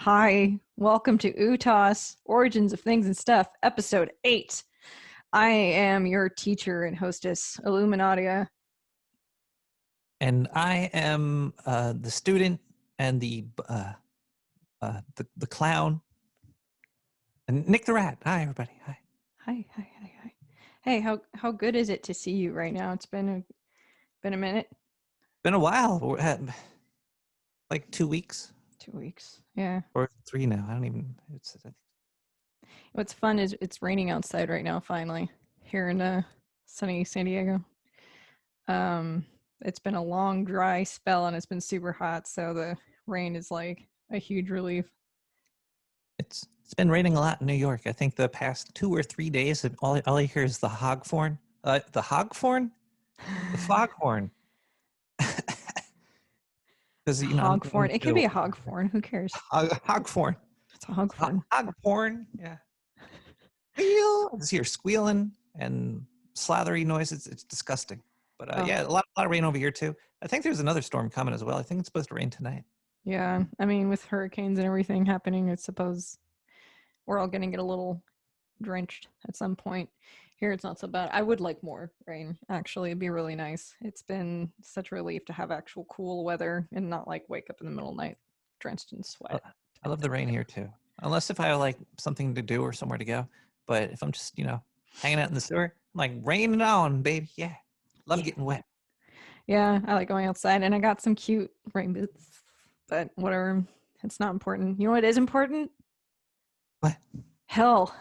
Hi, welcome to UTAS Origins of Things and Stuff, episode 8. I am your teacher and hostess, Illuminatia. And I am the student and the clown and Nick the rat. Hi, everybody. Hi. Hi. Hey, how good is it to see you right now? It's been a minute. Been a while. We're at, like 2 weeks 2 weeks. Yeah. or 3 now. I don't even. What's fun is it's raining outside right now. Finally, here in sunny San Diego. It's been a long dry spell and it's been super hot, so the rain is like a huge relief. It's been raining a lot in New York. I think the past 2 or 3 days, all I hear is the hogthorn. The hogthorn, the foghorn. Because I'm Hogthorn. It could be a hogthorn. Who cares? hogthorn. It's a hogthorn. Hog porn. Yeah. Squeal. I just hear squealing and slathery noises. It's disgusting. But yeah, a lot of rain over here too. I think there's another storm coming as well. I think it's supposed to rain tonight. Yeah, I mean, with hurricanes and everything happening, I suppose we're all going to get a little drenched at some point. Here, it's not so bad. I would like more rain, actually. It'd be really nice. It's been such a relief to have actual cool weather and not like wake up in the middle of the night drenched in sweat. I love the rain here too. Unless if I have like something to do or somewhere to go. But if I'm just, hanging out in the sewer, I'm like, rain it on, baby. Yeah. Love getting wet. Yeah, I like going outside, and I got some cute rain boots, but whatever. It's not important. You know what is important? What? Hell.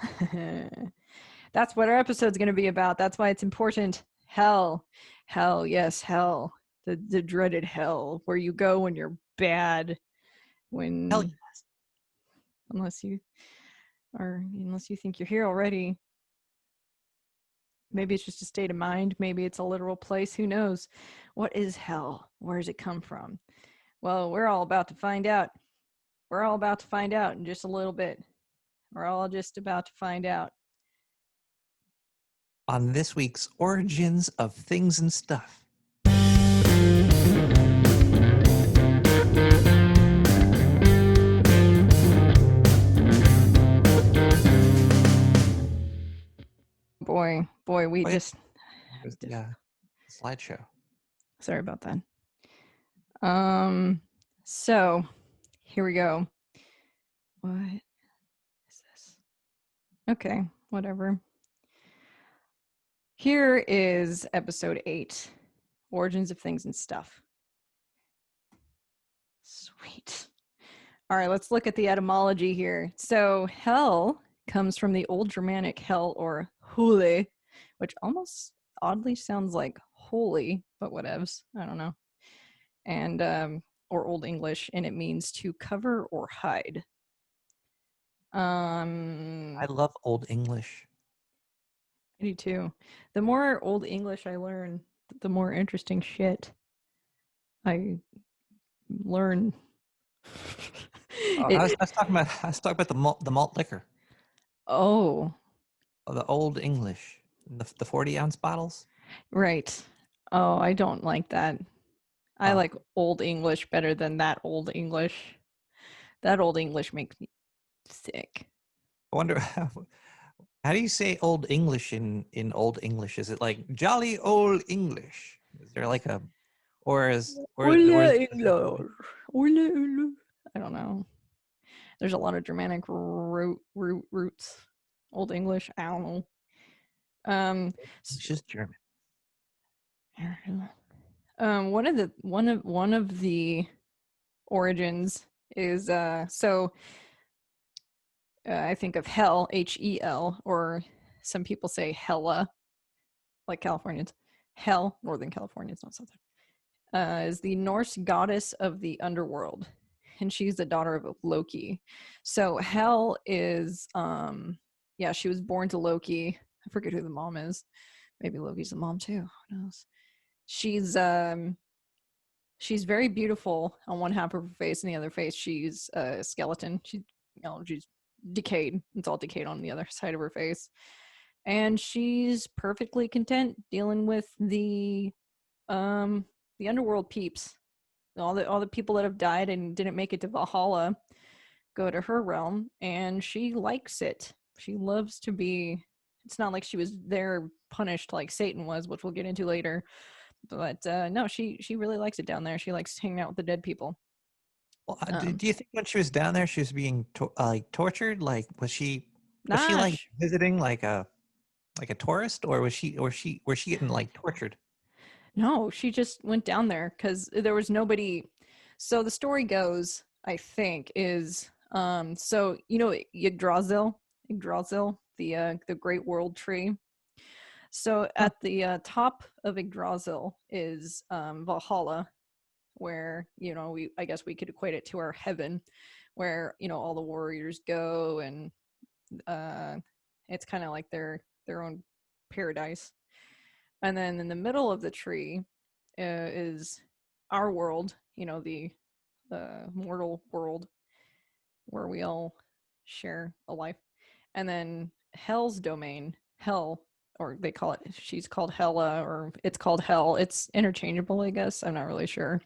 That's what our episode's going to be about. That's why it's important. Hell. Hell, yes, hell. The dreaded hell where you go when you're bad. Hell yes. Unless you think you're here already. Maybe it's just a state of mind. Maybe it's a literal place. Who knows? What is hell? Where does it come from? Well, we're all about to find out. We're all about to find out in just a little bit. We're all just about to find out. On this week's Origins of Things and Stuff. Boy, we just... Yeah, slideshow. Sorry about that. So, here we go. What is this? Okay, whatever. Here is episode 8, Origins of Things and Stuff. Sweet. All right, let's look at the etymology here. So, hell comes from the Old Germanic hell or hule, which almost oddly sounds like holy, but whatevs. I don't know. And or Old English, and it means to cover or hide. I love Old English. I do too. The more Old English I learn, the more interesting shit I learn. I was talking about the malt liquor. Oh, The Old English, the 40-ounce bottles. right. Oh, I don't like that. I like Old English better than that Old English. That Old English makes me sick. I wonder how do you say Old English in Old English? Is it like jolly old English? Is there like a English? I don't know. There's a lot of Germanic roots. Old English, I don't know. It's just German. One of the origins is I think of hell, Hel, or some people say hella, like Californians. Hell, Northern California, it's not Southern. Is the Norse goddess of the underworld, and she's the daughter of Loki. So Hel is she was born to Loki. I forget who the mom is. Maybe Loki's the mom too. Who knows? She's very beautiful on one half of her face, and the other face she's a skeleton. She's decayed. It's all decayed on the other side of her face, and she's perfectly content dealing with the underworld peeps, all the people that have died and didn't make it to Valhalla, go to her realm, and she likes it. She loves to be. It's not like she was there punished like Satan was, which we'll get into later. But no, she really likes it down there. She likes hanging out with the dead people. Well, do you think when she was down there, she was being like tortured? Like, was she Nah, like visiting like a tourist, or was she getting like tortured? no, she just went down there because there was nobody. So the story goes, I think, is so you know Yggdrasil, the Great World Tree. So Huh. at the top of Yggdrasil is Valhalla, where I guess we could equate it to our heaven, where all the warriors go, and uh, it's kind of like their own paradise. And then in the middle of the tree is our world, the mortal world where we all share a life. And then Hell's domain, Hell, or they call it, she's called Hela, or it's called Hell. It's interchangeable, I guess. I'm not really sure.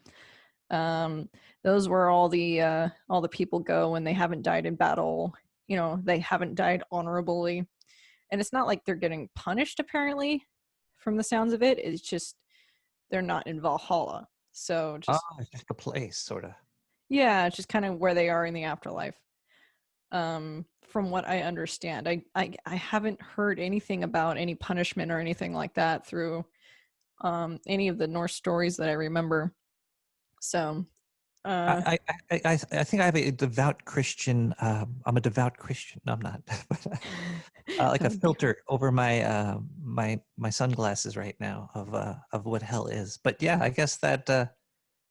Um, those where all the people go when they haven't died in battle. They haven't died honorably, and it's not like they're getting punished. Apparently, from the sounds of it, it's just they're not in Valhalla. So Oh, just it's just a place, sort of. yeah, it's just kind of where they are in the afterlife. From what I understand, I haven't heard anything about any punishment or anything like that through any of the Norse stories that I remember. So I think I have a devout Christian. I'm a devout Christian. No, I'm not. But, like a that would be filter over my sunglasses right now of what hell is. But yeah, I guess that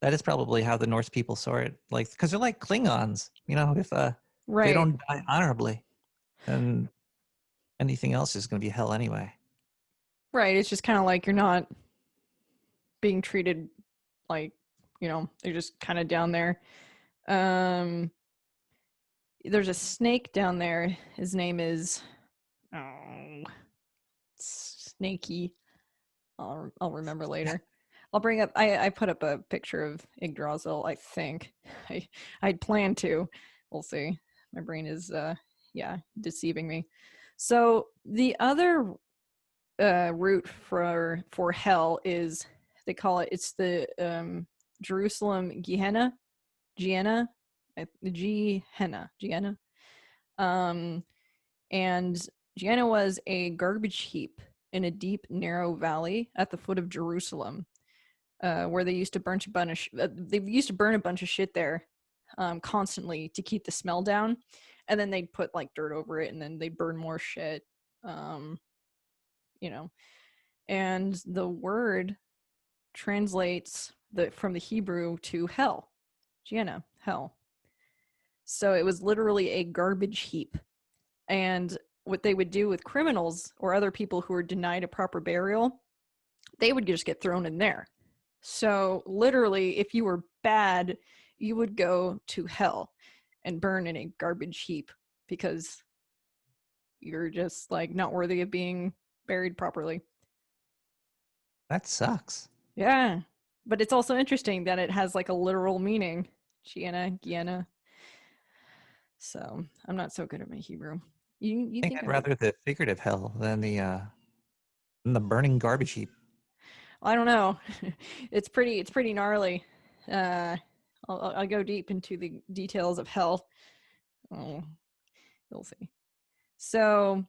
is probably how the Norse people saw it. Like, because they're like Klingons. If they right. don't die honorably, then anything else is going to be hell anyway. Right. It's just kind of like you're not being treated like, they're just kind of down there. Um, there's a snake down there. His name is oh, Snaky. I'll remember later. I'll bring up. I put up a picture of Yggdrasil. I think I'd planned to. We'll see. My brain is yeah, deceiving me. So the other route for hell is, they call it, it's the Jerusalem Gehenna, Gehenna. Um, and Gehenna was a garbage heap in a deep, narrow valley at the foot of Jerusalem, where they used to burn a bunch of shit there constantly to keep the smell down, and then they'd put like dirt over it, and then they'd burn more shit. Um, you know, and the word translates from the Hebrew to hell, Gehenna, hell. So it was literally a garbage heap. And what they would do with criminals or other people who were denied a proper burial, they would just get thrown in there. So literally, if you were bad, you would go to hell and burn in a garbage heap because you're just like not worthy of being buried properly. That sucks. Yeah. But it's also interesting that it has like a literal meaning. Gienna. So I'm not so good at my Hebrew. You I think think I'd I would? rather the figurative hell than the burning garbage heap. I don't know. It's pretty gnarly. Uh, I'll go deep into the details of hell. Oh, you'll see. So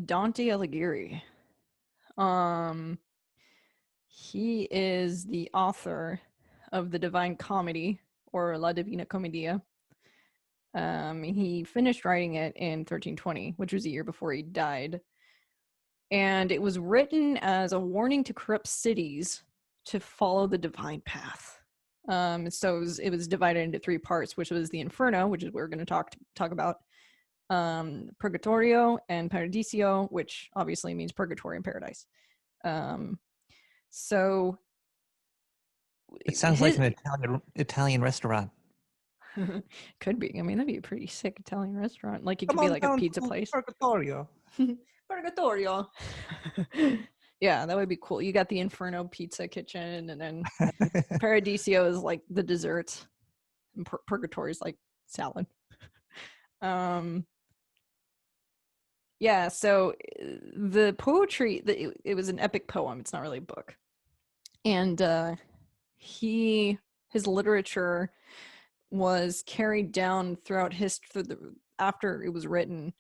Dante Alighieri, um, he is the author of the Divine Comedy, or La Divina Commedia. He finished writing it in 1320, which was a year before he died. And it was written as a warning to corrupt cities to follow the divine path. So it was divided into three parts, which was the Inferno, which is what we're going to talk about, Purgatorio and Paradiso, which obviously means purgatory and paradise. Um, so It sounds like his an Italian restaurant. could be. I mean, that'd be a pretty sick Italian restaurant. Like it Come could be on like a down pizza to place. Purgatorio. Purgatorio. Yeah, that would be cool. You got the Inferno Pizza Kitchen, and then Paradiso is like the desserts, and Purgatory is like salad. Um, yeah, so the poetry, it was an epic poem. It's not really a book. And his literature was carried down throughout history after it was written.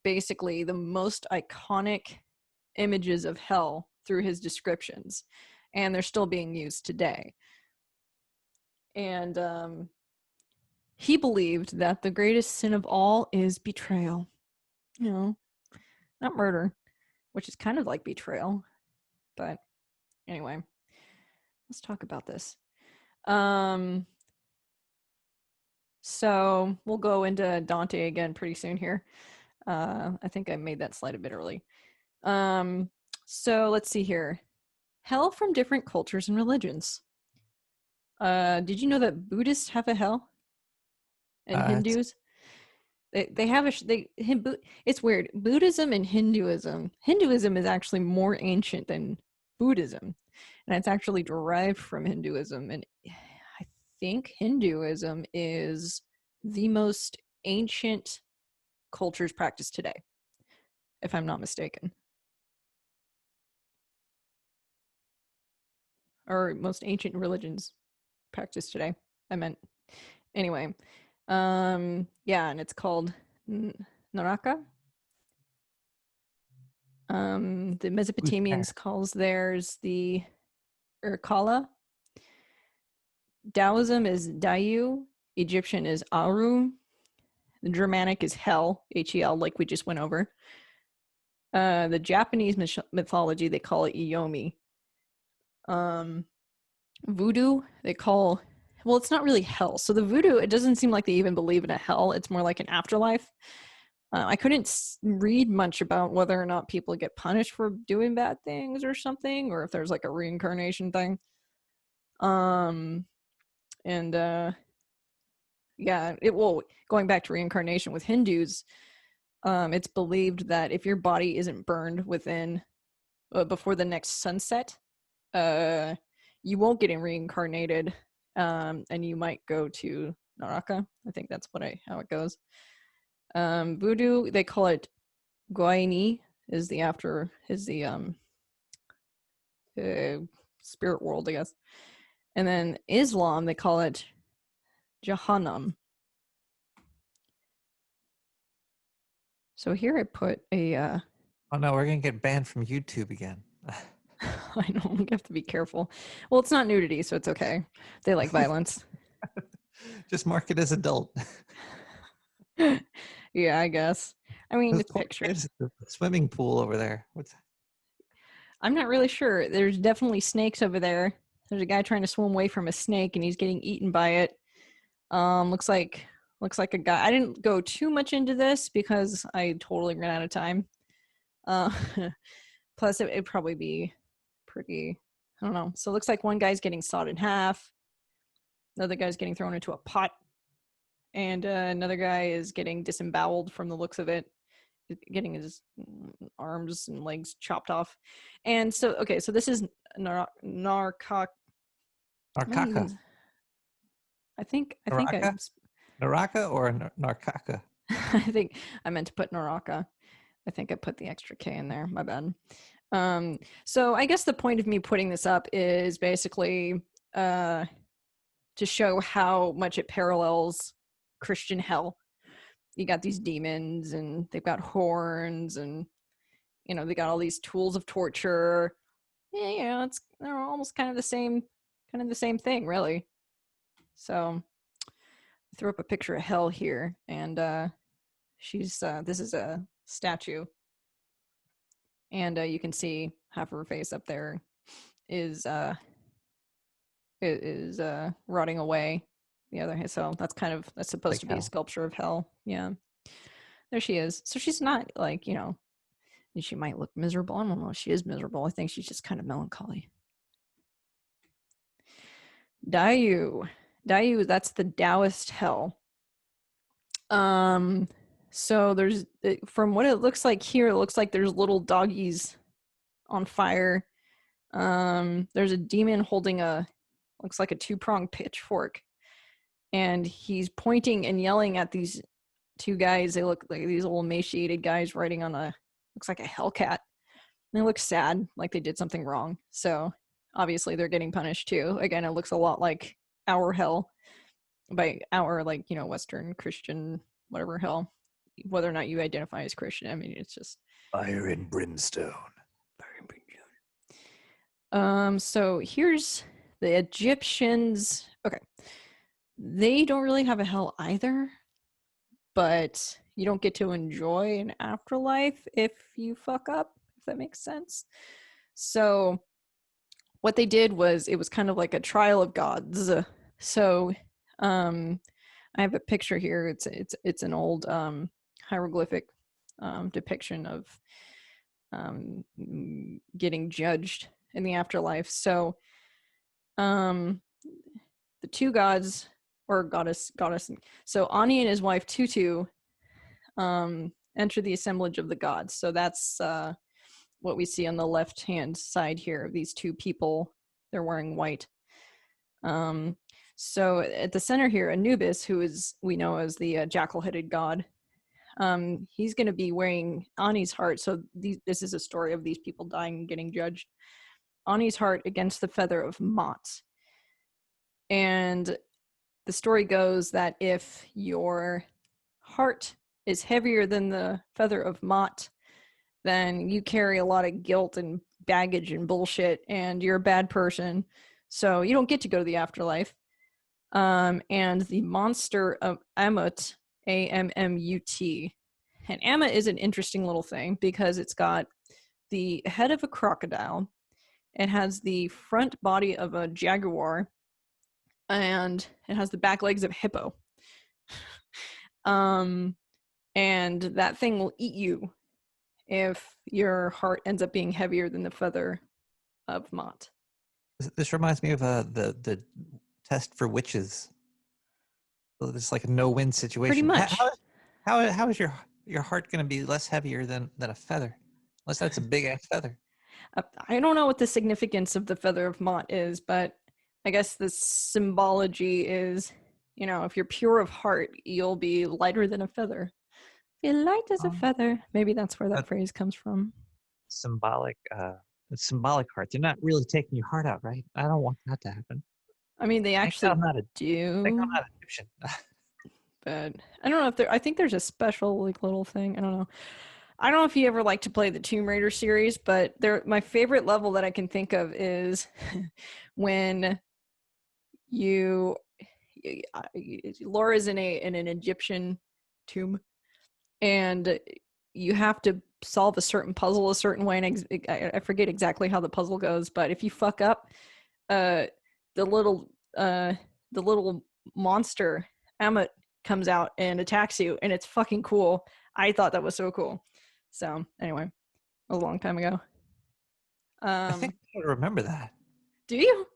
Basically, the most iconic images of hell through his descriptions, and they're still being used today. And he believed that the greatest sin of all is betrayal. You know, not murder, which is kind of like betrayal. But anyway, let's talk about this. So we'll go into Dante again pretty soon here. I think I made that slide a bit early. So let's see here. Hell from different cultures and religions. Did you know that Buddhists have a hell? And Hindus? They have it's weird. Buddhism and Hinduism. Hinduism is actually more ancient than Buddhism. And it's actually derived from Hinduism. And I think Hinduism is the most ancient cultures practiced today, if I'm not mistaken. Or most ancient religions practiced today. I meant. Anyway. Yeah, and it's called Naraka. The Mesopotamians calls theirs the Urkala. Taoism is Dayu. Egyptian is Aru. The Germanic is Hel, H-E-L, like we just went over. The Japanese mythology, they call it Iyomi. Voodoo, they call, well, it's not really hell. So the voodoo, it doesn't seem like they even believe in a hell. It's more like an afterlife. I couldn't read much about whether or not people get punished for doing bad things or something, or if there's like a reincarnation thing. Yeah, going back to reincarnation with Hindus, it's believed that if your body isn't burned within before the next sunset, you won't get reincarnated, and you might go to Naraka. I think that's how it goes. Voodoo, they call it Guayni, is the spirit world, I guess. And then Islam, they call it Jahannam. So here I put a. Oh no, we're gonna get banned from YouTube again. I know, we have to be careful. Well, it's not nudity, so it's okay. They like violence. Just mark it as adult. Yeah, I guess. I mean, it's pictures. The swimming pool over there. I'm not really sure. There's definitely snakes over there. There's a guy trying to swim away from a snake, and he's getting eaten by it. Looks like a guy. I didn't go too much into this because I totally ran out of time. Plus, it'd probably be pretty. I don't know. So it looks like one guy's getting sawed in half. Another guy's getting thrown into a pot, and another guy is getting disemboweled from the looks of it, getting his arms and legs chopped off. And so, okay, so this is Naraka. I think Naraka or Narkaka? I think I meant to put Naraka. I think I put the extra K in there. My bad. So I guess the point of me putting this up is basically to show how much it parallels Christian hell. You got these demons, and they've got horns, and they got all these tools of torture. Yeah, they're almost kind of the same thing, really. So I threw up a picture of hell here, and she's this is a statue, and you can see half of her face up there is rotting away. The other, so that's supposed to be a sculpture of hell. Yeah, there she is. So she's not like, she might look miserable. I don't know if she is miserable. I think she's just kind of melancholy. Dayu, that's the Taoist hell. So there's, from what it looks like here, it looks like there's little doggies on fire. There's a demon holding looks like a 2-pronged pitchfork, and he's pointing and yelling at these two guys. They look like these old emaciated guys riding on a looks like a Hellcat. They look sad, like they did something wrong. So obviously they're getting punished too. Again, it looks a lot like our hell. By our, like, Western Christian whatever hell, whether or not you identify as Christian. I mean, it's just Fire and brimstone. so here's the Egyptians. Okay, they don't really have a hell either, but you don't get to enjoy an afterlife if you fuck up, if that makes sense. So what they did was, it was kind of like a trial of gods. So I have a picture here. It's an old hieroglyphic depiction of getting judged in the afterlife. So the two gods, or goddess. So Ani and his wife Tutu enter the assemblage of the gods. So that's what we see on the left hand side here. These two people, they're wearing white. So at the center here, Anubis, who is, we know as the jackal-headed god, he's going to be wearing Ani's heart. So this is a story of these people dying and getting judged. Ani's heart against the feather of Mot. And the story goes that if your heart is heavier than the feather of Mot, then you carry a lot of guilt and baggage and bullshit, and you're a bad person. So you don't get to go to the afterlife. And the monster of Ammut, Ammut. And Ammut is an interesting little thing because it's got the head of a crocodile, it has the front body of a jaguar, and it has the back legs of a hippo. And that thing will eat you if your heart ends up being heavier than the feather of Mot. This reminds me of the test for witches. So it's like a no-win situation. Pretty much. How is your heart going to be less heavier than a feather? Unless that's a big ass feather. I don't know what the significance of the feather of Mot is, but I guess the symbology is, if you're pure of heart, you'll be lighter than a feather. If you're light as a feather. Maybe that's where that phrase comes from. Symbolic heart. They're not really taking your heart out, right? I don't want that to happen. I mean, they actually do. I'm not Egyptian. But I don't know if I think there's a special little thing. I don't know. I don't know if you ever like to play the Tomb Raider series, but my favorite level that I can think of is when Laura's in an Egyptian tomb, and you have to solve a certain puzzle a certain way, and I forget exactly how the puzzle goes, but if you fuck up, the little monster Ammut comes out and attacks you, and it's fucking cool. I thought that was so cool. So anyway, a long time ago. I think I remember that. Do you?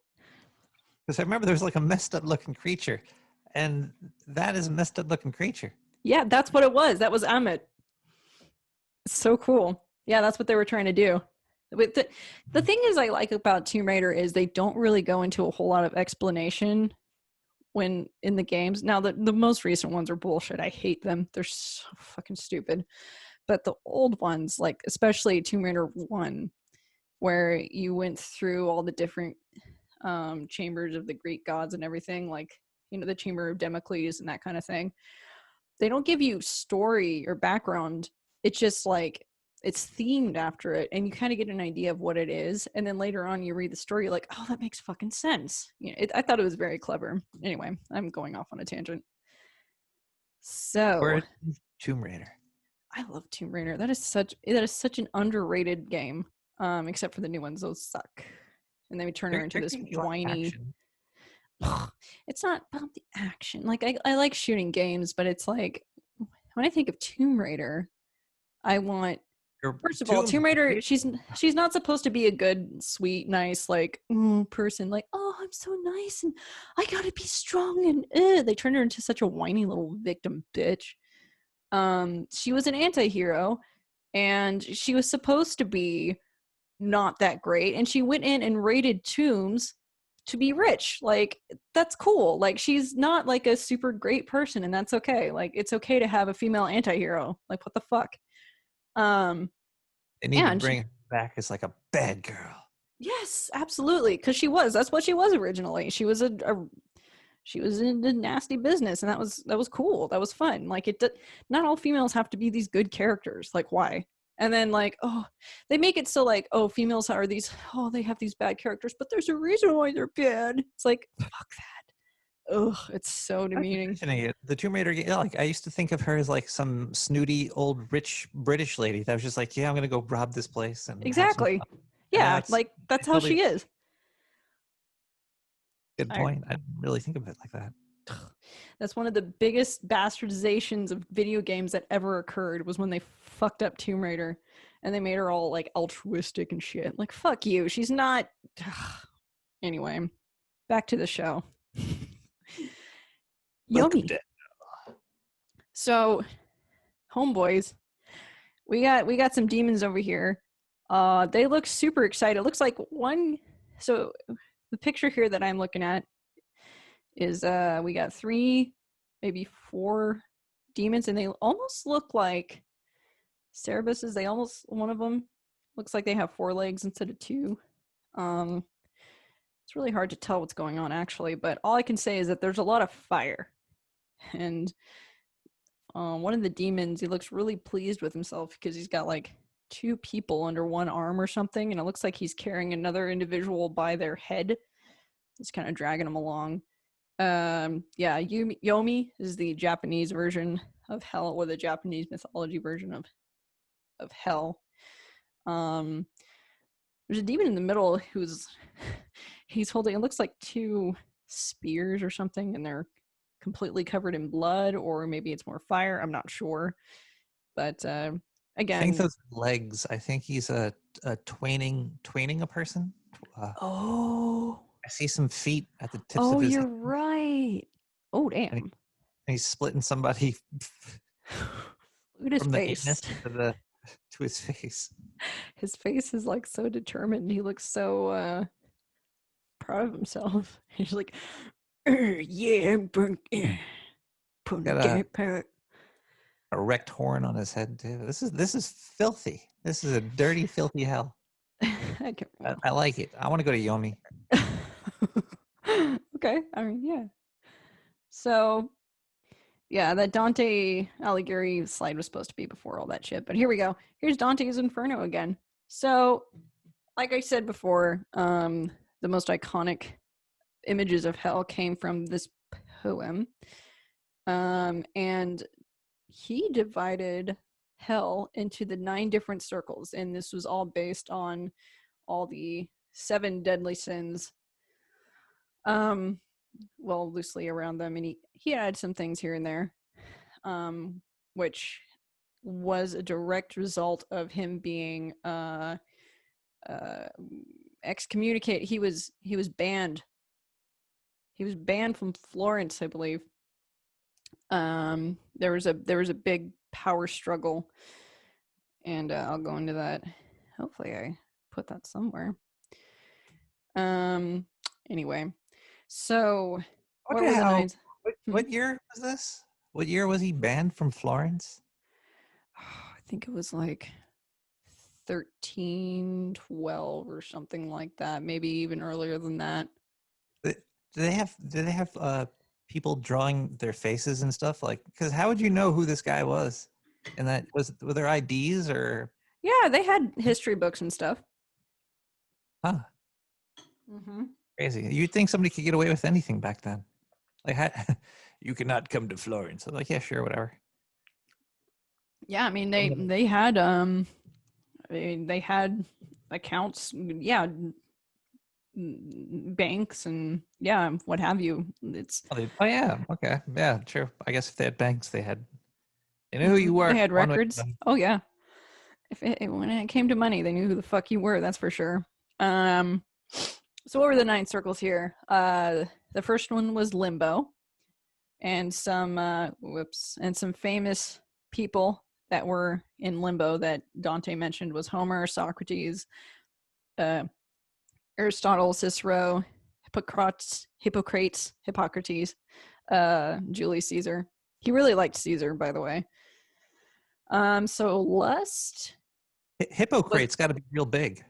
Because I remember there was like a messed up looking creature, and that is a messed up looking creature. Yeah, that's what it was. That was Ammut. So cool. Yeah, that's what they were trying to do. The thing is, I like about Tomb Raider is they don't really go into a whole lot of explanation when in the games. Now, the most recent ones are bullshit. I hate them. They're so fucking stupid. But the old ones, like especially Tomb Raider 1, where you went through all the different chambers of the Greek gods and everything, like, the Chamber of Damocles and that kind of thing. They don't give you story or background. It's just like, it's themed after it, and you kind of get an idea of what it is. And then later on, you read the story, you're like, oh, that makes fucking sense. I thought it was very clever. Anyway, I'm going off on a tangent. So, Where is Tomb Raider? I love Tomb Raider. That is such an underrated game. Except for the new ones, those suck. And then we turn her into this whiny. It's not about the action. Like I like shooting games, but it's like when I think of Tomb Raider, I want. First of all, Tomb Raider, she's not supposed to be a good, sweet, nice, like person. Like, oh, I'm so nice and I gotta be strong, and they turned her into such a whiny little victim bitch. She was an anti-hero, and she was supposed to be not that great, and she went in and raided tombs to be rich. Like, that's cool. Like, she's not like a super great person, and that's okay. Like, it's okay to have a female anti-hero. Like, what the fuck? They need to And bring her back as like a bad girl. yes, absolutely, because she was. That's what she was originally. She was she was in the nasty business, and that was cool. That was fun. Like, not all females have to be these good characters. Like, why? And then, like, oh, they make it so like, oh, females are these, oh, they have these bad characters, but there's a reason why they're bad. It's like, fuck that. Ugh, it's so demeaning. The Tomb Raider, yeah, like I used to think of her as like some snooty old rich British lady that was just like, yeah, I'm gonna go rob this place and have some Exactly. fun. And now Yeah, like that's how totally she is. good point. I didn't really think of it like that. That's one of the biggest bastardizations of video games that ever occurred, was when they fucked up Tomb Raider and they made her all like altruistic and shit. Like, fuck you. She's not. Anyway, back to the show. Welcome Yomi. to So, homeboys, we got some demons over here. They look super excited. It looks like one. So the picture here that I'm looking at is we got 3, maybe 4 demons, and they almost look like Cerebuses. They almost, one of them looks like they have 4 legs instead of 2. It's really hard to tell what's going on actually, but all I can say is that there's a lot of fire, and one of the demons, he looks really pleased with himself because he's got like 2 people under one arm or something, and it looks like he's carrying another individual by their head. It's kind of dragging them along. Yeah, Yomi is the Japanese version of hell, or the Japanese mythology version of hell. There's a demon in the middle who's he's holding, it looks like 2 spears or something, and they're completely covered in blood, or maybe it's more fire. I'm not sure, but I again, think those legs. I think he's a twaining a person. oh, I see some feet at the tips oh, of his you're head, right. Oh, and damn. he's splitting somebody Look at his from the face. anus to his face. His face is like so determined. He looks so proud of himself. He's like, yeah, I'm Got a wrecked horn on his head too. This is filthy. This is a dirty, filthy hell. I like it. I want to go to Yomi. Okay, I mean, yeah. So, yeah, that Dante Alighieri slide was supposed to be before all that shit, but here we go. Here's Dante's Inferno again. So, like I said before, the most iconic images of hell came from this poem, and he divided hell into the 9 different circles, and this was all based on all the 7 deadly sins, well, loosely around them, and he had some things here and there, which was a direct result of him being excommunicated. He was banned. He was banned from Florence, I believe. There was a big power struggle, and I'll go into that. Hopefully I put that somewhere. Anyway, so what were the 9? What year was this? What year was he banned from Florence? I think it was like 1312 or something like that, maybe even earlier than that. Do they have people drawing their faces and stuff? Like, because how would you know who this guy was? And that were there IDs or? Yeah, they had history books and stuff. Huh. Crazy. You'd think somebody could get away with anything back then. Like, you cannot come to Florence. I'm like, yeah, sure, whatever. Yeah, I mean they had they had accounts, yeah, banks and yeah, what have you. It's oh yeah, okay, yeah, true. I guess if they had banks, they knew who you were. They had records. Oh yeah, when it came to money, they knew who the fuck you were. That's for sure. So what were the 9 circles here? The first one was limbo, and some and some famous people that were in limbo that Dante mentioned was Homer, Socrates, Aristotle, Cicero, Hippocrates, Julius Caesar. He really liked Caesar, by the way. So lust Hippocrate's got to be real big.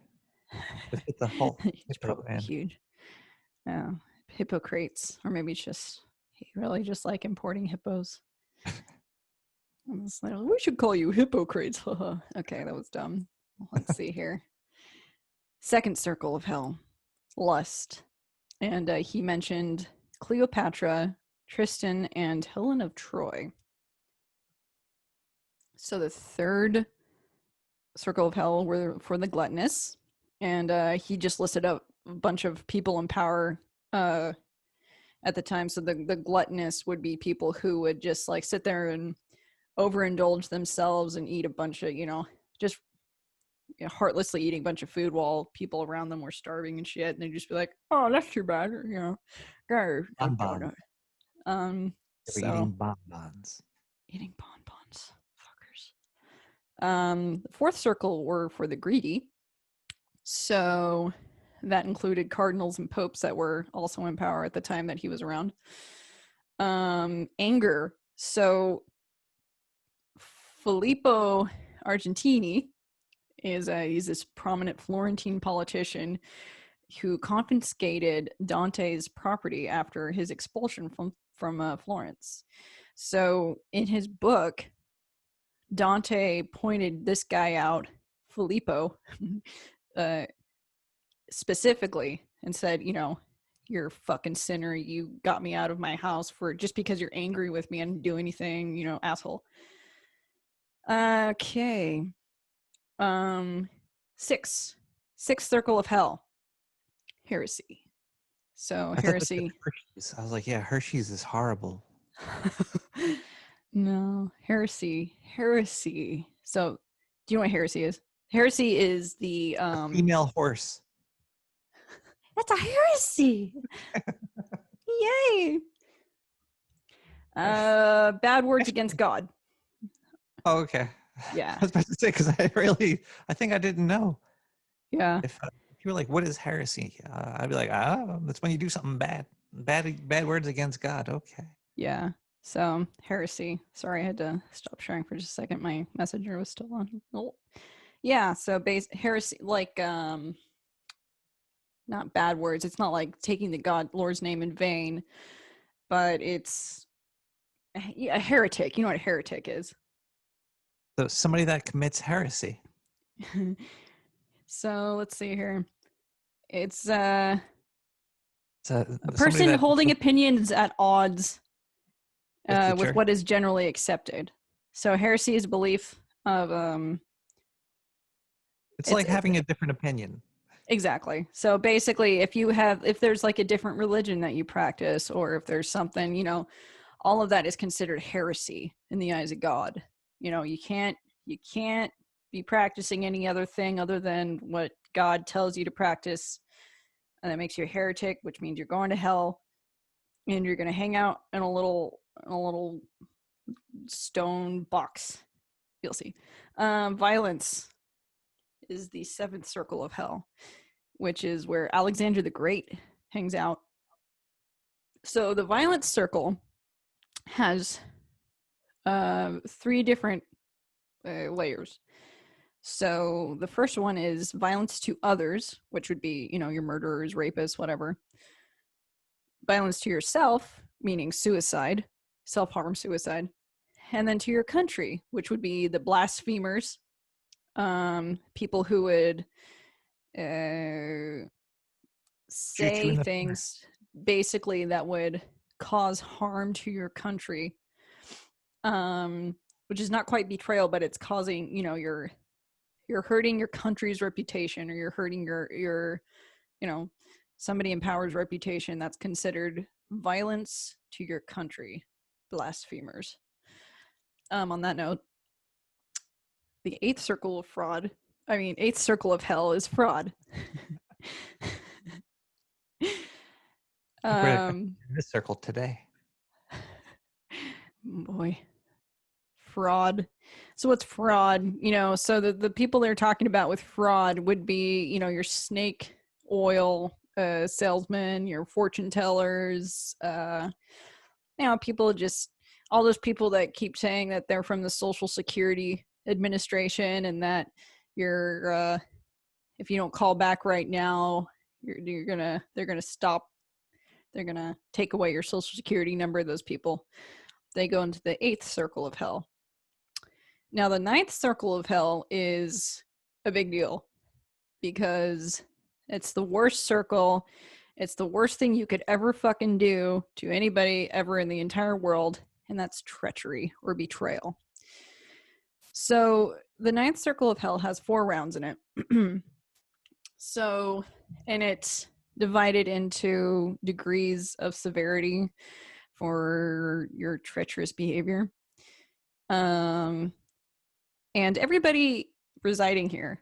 It's a whole it's hippo probably man. huge. Yeah, Hippocrates, or maybe it's just he really just like importing hippos. It's like, we should call you Hippocrates. Okay, that was dumb. Let's see here. Second circle of hell, lust, and he mentioned Cleopatra, Tristan, and Helen of Troy. So the third circle of hell were for the gluttonous, and he just listed up a bunch of people in power at the time. So the gluttonous would be people who would just like sit there and overindulge themselves and eat a bunch of, just heartlessly eating a bunch of food while people around them were starving and shit, and they'd just be like, oh, that's too bad, go. Bonbon. They were So eating bonbons. eating bonbons, fuckers. The fourth circle were for the greedy, so that included cardinals and popes that were also in power at the time that he was around. Anger, so Filippo Argentini he's this prominent Florentine politician who confiscated Dante's property after his expulsion from Florence. So in his book, Dante pointed this guy out, Filippo, specifically, and said, you're a fucking sinner. You got me out of my house just because you're angry with me. I didn't do anything, asshole. Okay. Sixth circle of hell, heresy. So heresy. I was like, yeah, Hershey's is horrible. No, heresy. So do you know what heresy is? Heresy is the female horse. That's a heresy. Yay. Bad words against God. Oh, okay. Yeah. I was about to say, because I think I didn't know. Yeah. If you were like, what is heresy? I'd be like, that's when you do something bad words against God. Okay. Yeah. So heresy. Sorry, I had to stop sharing for just a second. My messenger was still on. Oh. Yeah. So heresy, like not bad words. It's not like taking the Lord's name in vain, but it's a heretic. You know what a heretic is? So somebody that commits heresy. So let's see here. It's a a person holding opinions at odds with what is generally accepted. So heresy is a belief of it's like having a different opinion. Exactly. So basically, if there's like a different religion that you practice, or if there's something, all of that is considered heresy in the eyes of God. You can't be practicing any other thing other than what God tells you to practice, and that makes you a heretic, which means you're going to hell, and you're going to hang out in a little stone box. You'll see. Violence is the seventh circle of hell, which is where Alexander the Great hangs out. So the violence circle has 3 different layers. So the first one is violence to others, which would be, your murderers, rapists, whatever. Violence to yourself, meaning suicide, self-harm, suicide. And then to your country, which would be the blasphemers, people who would say things basically that would cause harm to your country, which is not quite betrayal, but it's causing, you're hurting your country's reputation, or you're hurting your somebody in power's reputation. That's considered violence to your country, blasphemers. On that note, the eighth circle of hell is fraud. This circle today. Boy. Fraud. So what's fraud? So the people they're talking about with fraud would be, your snake oil salesmen, your fortune tellers, people just all those people that keep saying that they're from the Social Security Administration and that you're if you don't call back right now, they're gonna stop. They're gonna take away your Social Security number. Those people, they go into the 8th circle of hell. Now, the 9th circle of hell is a big deal because it's the worst circle. It's the worst thing you could ever fucking do to anybody ever in the entire world, and that's treachery or betrayal. So the 9th circle of hell has 4 rounds in it. So, and it's divided into degrees of severity for your treacherous behavior. And everybody residing here,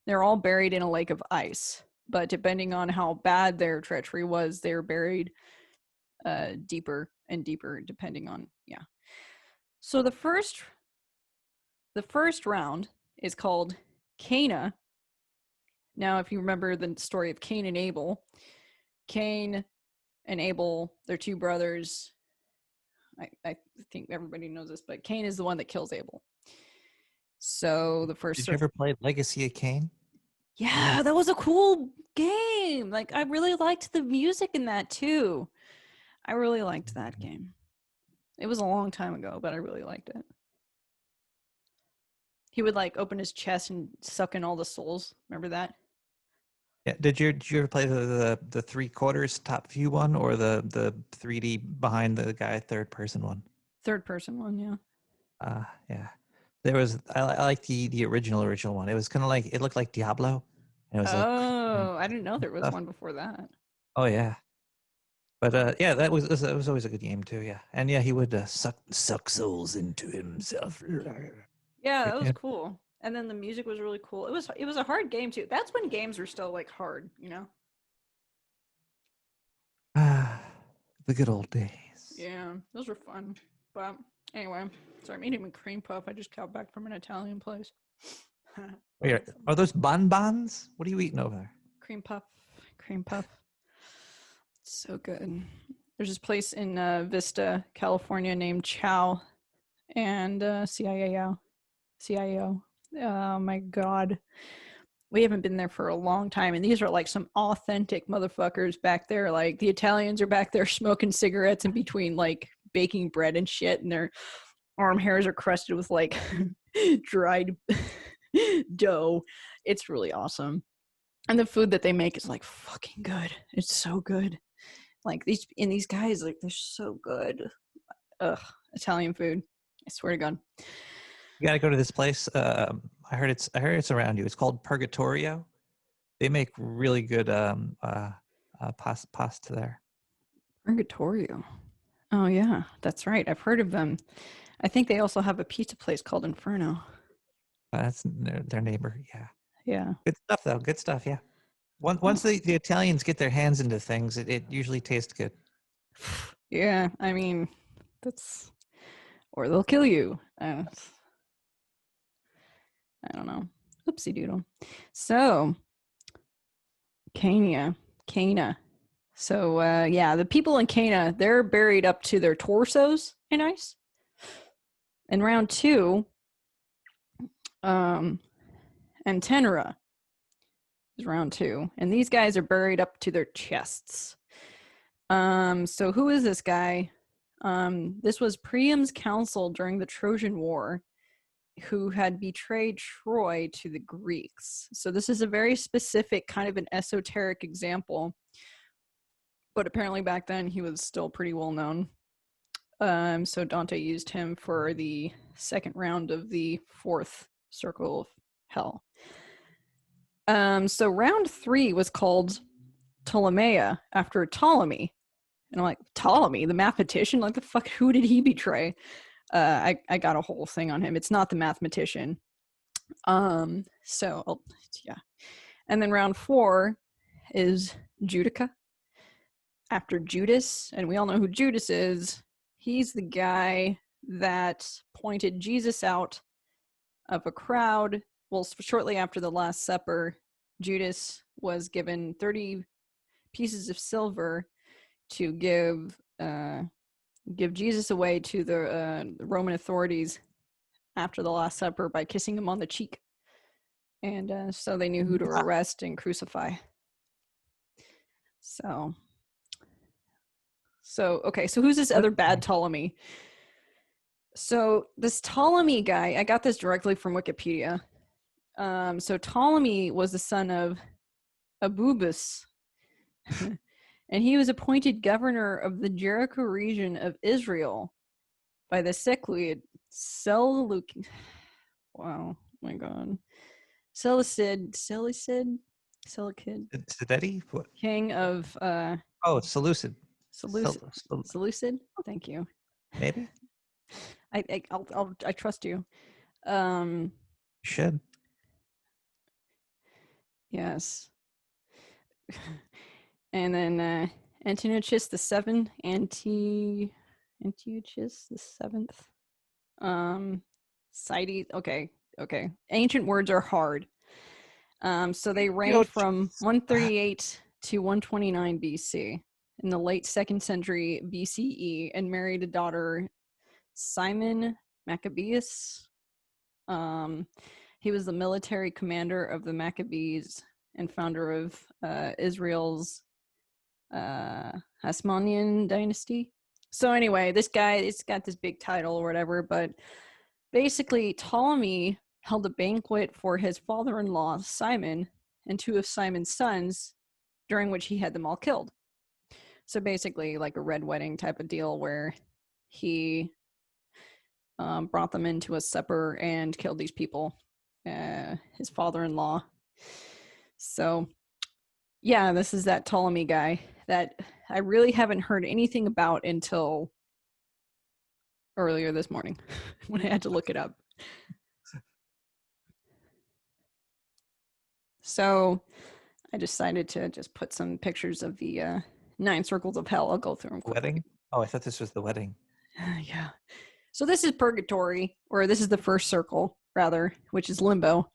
they're all buried in a lake of ice. But depending on how bad their treachery was, they're buried deeper and deeper, depending on, yeah. So the first round is called Cana. Now, if you remember the story of Cain and Abel, Cain and Abel, they're 2 brothers. I think everybody knows this, but Cain is the one that kills Abel. So the first. Did you ever play Legacy of Kain? Yeah, that was a cool game. Like, I really liked the music in that too. I really liked that game. It was a long time ago, but I really liked it. He would like open his chest and suck in all the souls. Remember that? Yeah. Did you ever play the 3/4 top view one or the 3D behind the guy 3rd person one? 3rd person one, yeah. Yeah. There was I like the original one. It was kind of like it looked like Diablo. And it was I didn't know there was one before that. Oh yeah. But yeah, that was always a good game too. Yeah, and yeah, he would suck souls into himself. Yeah, that was cool. And then the music was really cool. It was a hard game too. That's when games were still like hard, you know? The good old days. Yeah, those were fun. But anyway, sorry, I'm eating a cream puff. I just got back from an Italian place. Wait, are those bonbons? What are you eating over there? Cream puff. So good. There's this place in Vista, California named Chow and CIAO. Oh my God. We haven't been there for a long time. And these are like some authentic motherfuckers back there. Like the Italians are back there smoking cigarettes in between like baking bread and shit. And their arm hairs are crusted with like dried dough. It's really awesome. And the food that they make is like fucking good. It's so good. Like these guys, like they're so good. Ugh, Italian food. I swear to God. You got to go to this place. I heard it's around you. It's called Purgatorio. They make really good pasta there. Purgatorio. Oh yeah, that's right. I've heard of them. I think they also have a pizza place called Inferno. That's their neighbor. Yeah. Yeah. Good stuff though. Good stuff. Yeah. Once the Italians get their hands into things, it usually tastes good. Yeah, I mean, or they'll kill you. I don't know. Oopsie doodle. So, Cana. So, yeah, the people in Cana, they're buried up to their torsos in ice. In round 2, Antenora is round 2. And these guys are buried up to their chests. So who is this guy? This was Priam's counsel during the Trojan War, who had betrayed Troy to the Greeks. So this is a very specific kind of an esoteric example. But apparently back then he was still pretty well known. So Dante used him for the 2nd round of the 4th circle of hell. So round 3 was called Ptolemaea after Ptolemy. And I'm like, Ptolemy, the mathematician? Like, the fuck, who did he betray? I got a whole thing on him. It's not the mathematician. So, yeah. And then round 4 is Judica after Judas. And we all know who Judas is. He's the guy that pointed Jesus out of a crowd. Well, shortly after the Last Supper, Judas was given 30 pieces of silver to give Jesus away to the Roman authorities after the Last Supper by kissing him on the cheek. And so they knew who to arrest and crucify. So okay, so who's this other bad Ptolemy? So this Ptolemy guy, I got this directly from Wikipedia. So Ptolemy was the son of Abubus, and he was appointed governor of the Jericho region of Israel by the Seleucid. Wow, my God, Seleucid, Sideti? What? king of Oh, Seleucid. Seleucid. Thank you. Maybe. I trust you. You should. Yes. And then Antiochus the Seventh, Antiochus the Seventh. Cites. Okay. Ancient words are hard. So they reigned from 138 to 129 BC in the late 2nd century BCE and married a daughter, Simon Maccabeus. He was the military commander of the Maccabees and founder of Israel's Hasmonean dynasty. So anyway, this guy, it's got this big title or whatever, but basically Ptolemy held a banquet for his father-in-law Simon and 2 of Simon's sons, during which he had them all killed. So basically like a red wedding type of deal where he brought them into a supper and killed these people, his father-in-law. So yeah, this is that Ptolemy guy that I really haven't heard anything about until earlier this morning when I had to look it up. So I decided to just put some pictures of the 9 circles of hell. I'll go through them quickly. Wedding? Oh, I thought this was the wedding. Yeah. So this is purgatory, or this is the first circle, rather, which is limbo.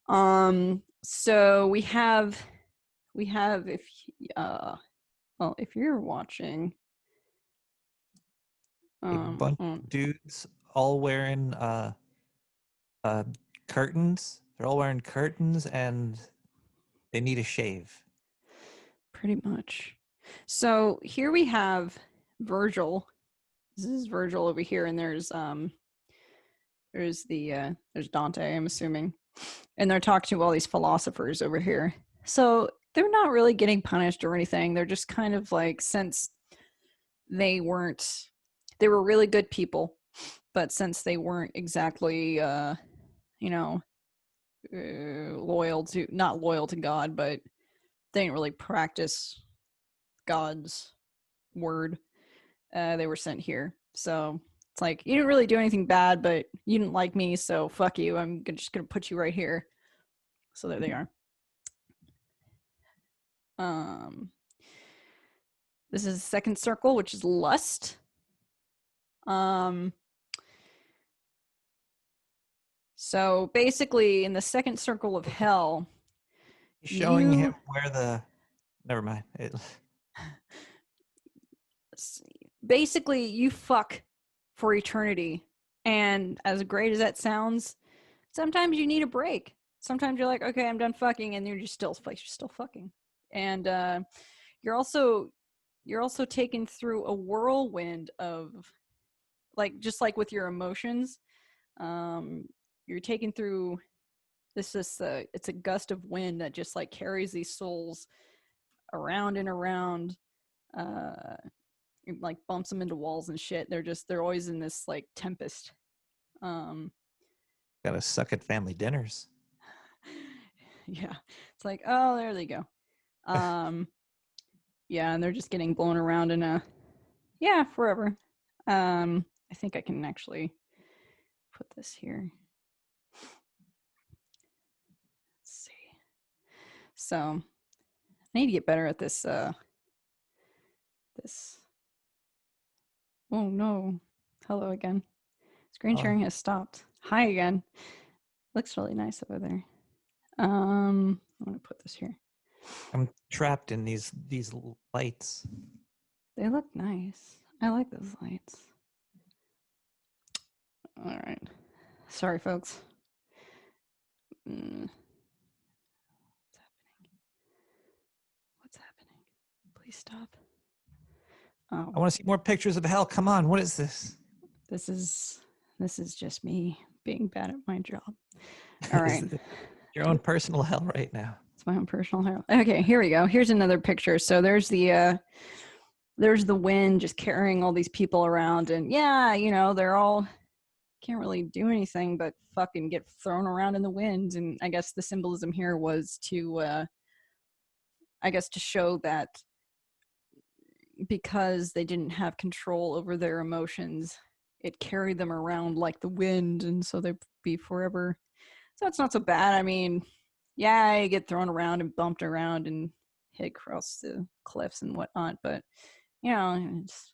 So we have if you're watching, A bunch of dudes all wearing curtains. They're all wearing curtains and they need a shave. Pretty much. So here we have Virgil. This is Virgil over here, and there's Dante, I'm assuming. And they're talking to all these philosophers over here. So they're not really getting punished or anything. They're just kind of like, since they were really good people, but since they weren't exactly not loyal to God, but they didn't really practice God's word, they were sent here. So it's like, you didn't really do anything bad, but you didn't like me, so fuck you. I'm just gonna put you right here. So there they are. This is the second circle, which is lust. So basically, in the second circle of hell, showing him where the. Never mind. Basically, you fuck for eternity, and as great as that sounds, sometimes you need a break. Sometimes you're like, okay, I'm done fucking, and you're still fucking, and you're also taken through a whirlwind of, like, just like with your emotions, you're taken through it's a gust of wind that just like carries these souls around and around, like bumps them into walls and shit. They're always in this like tempest. Gotta suck at family dinners. Yeah, it's like, oh, there they go. Yeah, and they're just getting blown around in forever. I think I can actually put this here. Let's see. So I need to get better at this. Oh no. Hello again. Screen sharing has stopped. Hi again. Looks really nice over there. I'm gonna put this here. I'm trapped in these lights. They look nice. I like those lights. All right. Sorry, folks. What's happening? What's happening? Please stop. Oh, I want to see more pictures of hell. Come on, what is this? this is just me being bad at my job. All right. Your own personal hell right now. It's my own personal hell. Okay, here we go. Here's another picture. So there's the wind just carrying all these people around, and yeah, you know, they're all can't really do anything but fucking get thrown around in the wind. And I guess the symbolism here was to to show that because they didn't have control over their emotions, it carried them around like the wind, and so they'd be forever. So it's not so bad. I mean, yeah, you get thrown around and bumped around and hit across the cliffs and whatnot, but you know, it's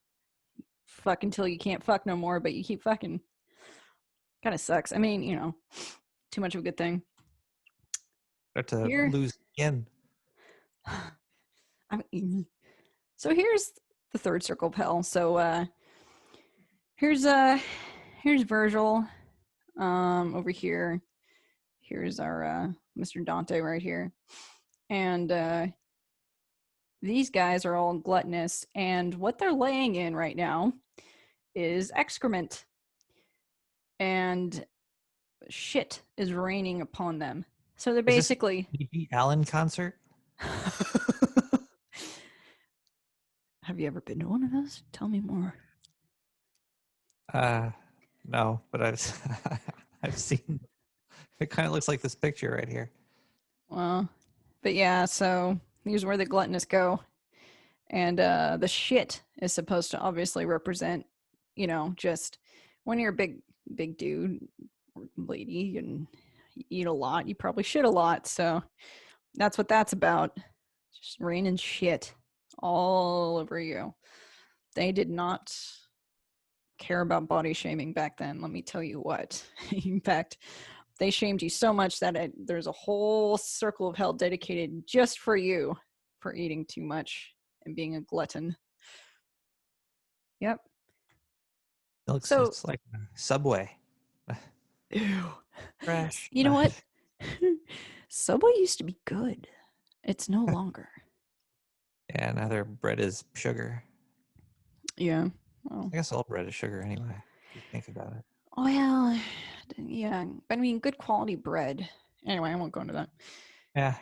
fuck until you can't fuck no more, but you keep fucking. Kind of sucks. I mean, you know, too much of a good thing. Start to Here, lose again. so here's the third circle of hell. So here's Virgil over here. Here's our Mr. Dante right here. And these guys are all gluttonous, and what they're laying in right now is excrement. And shit is raining upon them. So they're basically P.G. Allen concert. Have you ever been to one of those? Tell me more. No, but I've seen. It kind of looks like this picture right here. Well, but yeah, so here's where the gluttonous go. And the shit is supposed to obviously represent, you know, just when you're a big dude or lady and you eat a lot, you probably shit a lot. So that's what that's about. Just raining shit all over you. They did not care about body shaming back then, let me tell you what. In fact, they shamed you so much that there's a whole circle of hell dedicated just for you for eating too much and being a glutton. Yep. It's like a Subway. Ew. Trash. You know what? Subway used to be good. It's no longer. Yeah, now their bread is sugar. Yeah. Well, I guess all bread is sugar anyway, if you think about it. well, yeah. But I mean, good quality bread. Anyway, I won't go into that. Yeah.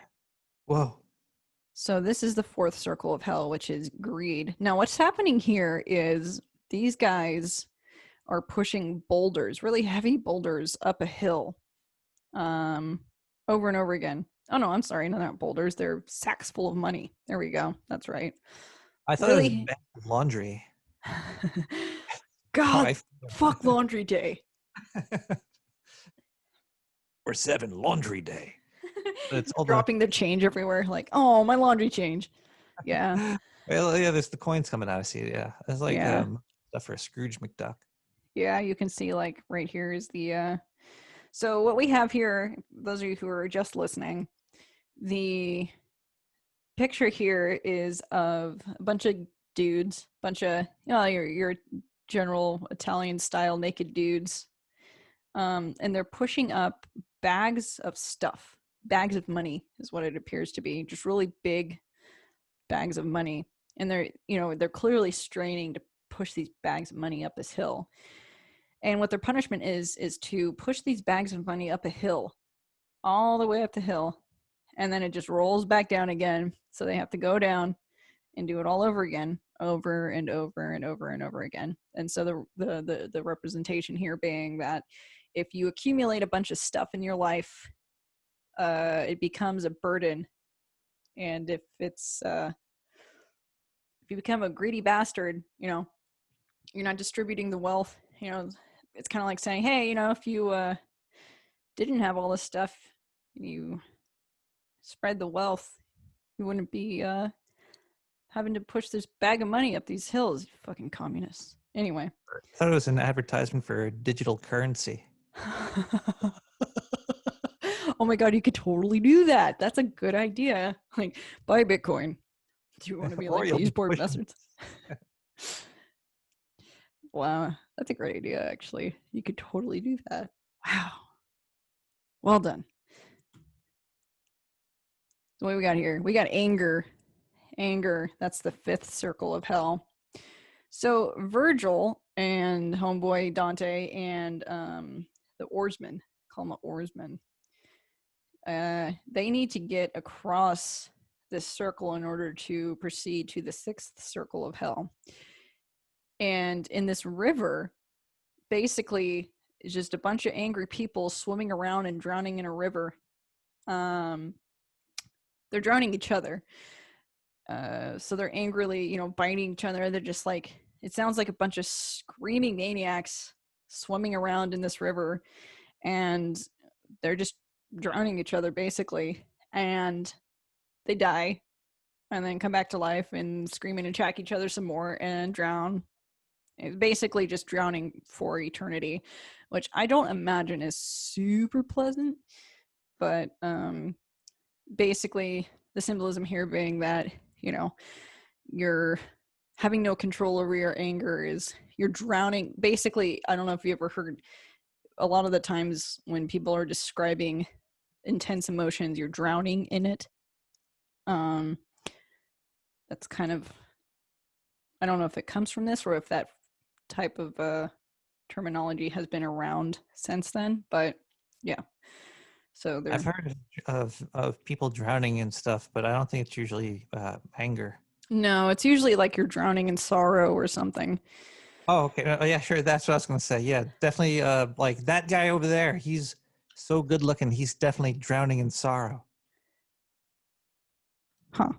Whoa. So this is the fourth circle of hell, which is greed. Now, what's happening here is these guys are pushing boulders, really heavy boulders, up a hill, over and over again. Oh no, I'm sorry, no, they're not boulders. They're sacks full of money. There we go. That's right. I thought Really? it was bags of laundry. God, fuck laundry day. Or 7 laundry day. It's all dropping the change everywhere. Like, oh, my laundry change. Yeah. Well, yeah, there's the coins coming out. I see. Yeah, it's like stuff for a Scrooge McDuck. Yeah, you can see like right here is the. So what we have here, those of you who are just listening, the picture here is of a bunch of dudes, your general Italian style naked dudes, and they're pushing up bags of stuff. Bags of money is what it appears to be, just really big bags of money, and they're clearly straining to push these bags of money up this hill. And what their punishment is to push these bags of money up a hill, all the way up the hill, and then it just rolls back down again, so they have to go down and do it all over again, over and over and over and over again. And so the representation here being that if you accumulate a bunch of stuff in your life, it becomes a burden. And if you become a greedy bastard, you know, you're not distributing the wealth. You know, it's kind of like saying, hey, you know, if you didn't have all this stuff, you spread the wealth, you wouldn't be having to push this bag of money up these hills, you fucking communists. Anyway. I thought it was an advertisement for digital currency. Oh my god, you could totally do that. That's a good idea. Like, buy Bitcoin. Do you want to be Or like you'll these be poor pushing. bastards? Wow, that's a great idea. Actually, you could totally do that. Wow, well done. So what we got here? We got anger. Anger. That's the fifth circle of hell. So Virgil and homeboy Dante and the oarsman, call them oarsmen. They need to get across this circle in order to proceed to the sixth circle of hell. And in this river, basically, is just a bunch of angry people swimming around and drowning in a river. They're drowning each other. So they're angrily, biting each other. They're just like, it sounds like a bunch of screaming maniacs swimming around in this river, and they're just drowning each other basically. And they die and then come back to life and scream and attack each other some more and drown. It's basically just drowning for eternity, which I don't imagine is super pleasant. But basically, the symbolism here being that, you're having no control over your anger, is you're drowning. Basically, I don't know if you ever heard, a lot of the times when people are describing intense emotions, you're drowning in it. That's kind of, I don't know if it comes from this or if that type of terminology has been around since then, but yeah. So I've heard of people drowning and stuff, but I don't think it's usually anger. no, it's usually like you're drowning in sorrow or something. Oh, okay. Oh, yeah, sure. That's what I was going to say. Yeah, definitely. Like that guy over there, he's so good looking. He's definitely drowning in sorrow. Huh.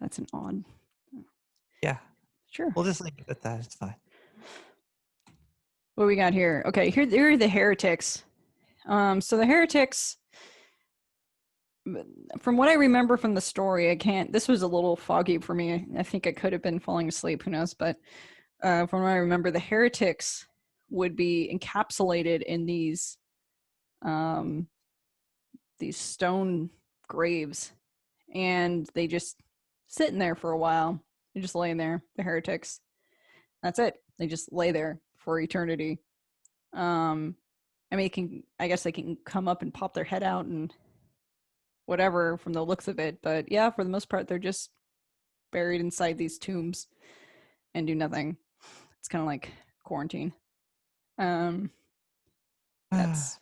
That's an odd. Yeah, Sure. we'll just leave it at that. It's fine. What we got here? Okay, here are the heretics. So the heretics, from what I remember from the story, I can't. This was a little foggy for me. I think I could have been falling asleep. Who knows? But from what I remember, the heretics would be encapsulated in these stone graves, and they just sitting there for a while. They're just laying there. The heretics. That's it. They just lay there for eternity. I mean, I guess they can come up and pop their head out and whatever from the looks of it, but yeah, for the most part, they're just buried inside these tombs and do nothing. It's kind of like quarantine. Um, that's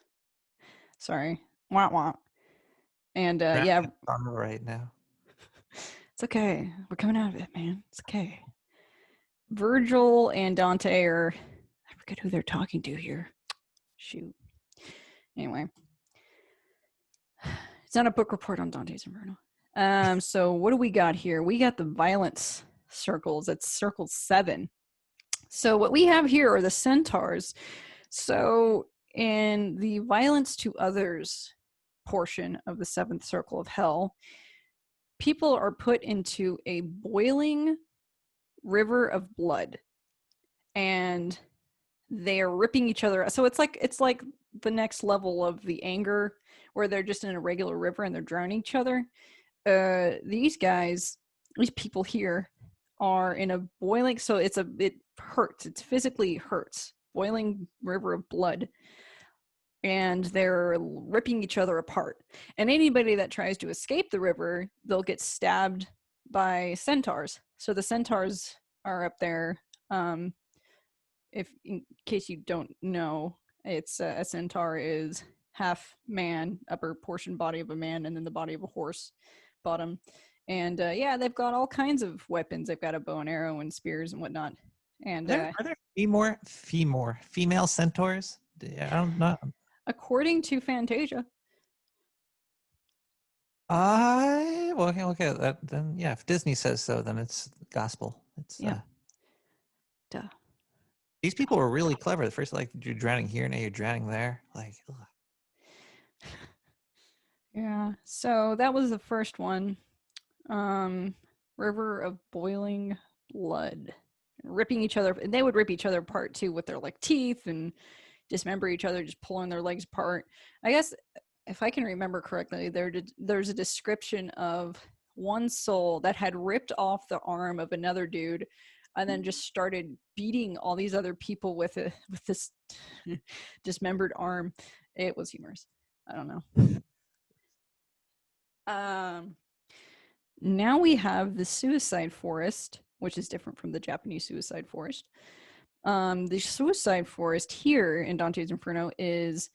sorry, wah wah. And Drowning yeah, in sorrow right now. it's okay. We're coming out of it, man. It's okay. Virgil and Dante are, I forget who they're talking to here. Shoot. Anyway, it's not a book report on Dante's Inferno. So what do we got here? We got the violence circles. It's circle 7. So what we have here are the centaurs. So in the violence to others portion of the 7th circle of hell, people are put into a boiling river of blood, and they are ripping each other. So it's like the next level of the anger, where they're just in a regular river and they're drowning each other. These people here are in a boiling, so it hurts. It physically hurts. Boiling river of blood, and they're ripping each other apart. And anybody that tries to escape the river, they'll get stabbed by centaurs. So the centaurs are up there. If in case you don't know, it's a centaur is half man, upper portion body of a man, and then the body of a horse, bottom. And yeah, they've got all kinds of weapons. They've got a bow and arrow and spears and whatnot. And Are there female centaurs? I don't know. according to Fantasia, Well, okay. Then yeah, if Disney says so, then it's gospel. It's yeah, duh. these people were really clever. The first, like, you're drowning here, now you're drowning there. Like, ugh. Yeah. So that was the first one. River of boiling blood, ripping each other. And they would rip each other apart too with their like teeth and dismember each other, just pulling their legs apart. I guess if I can remember correctly, there's a description of one soul that had ripped off the arm of another dude and then just started beating all these other people with this dismembered arm. It was humorous. I don't know. Now we have the suicide forest, which is different from the Japanese suicide forest. The suicide forest here in Dante's Inferno is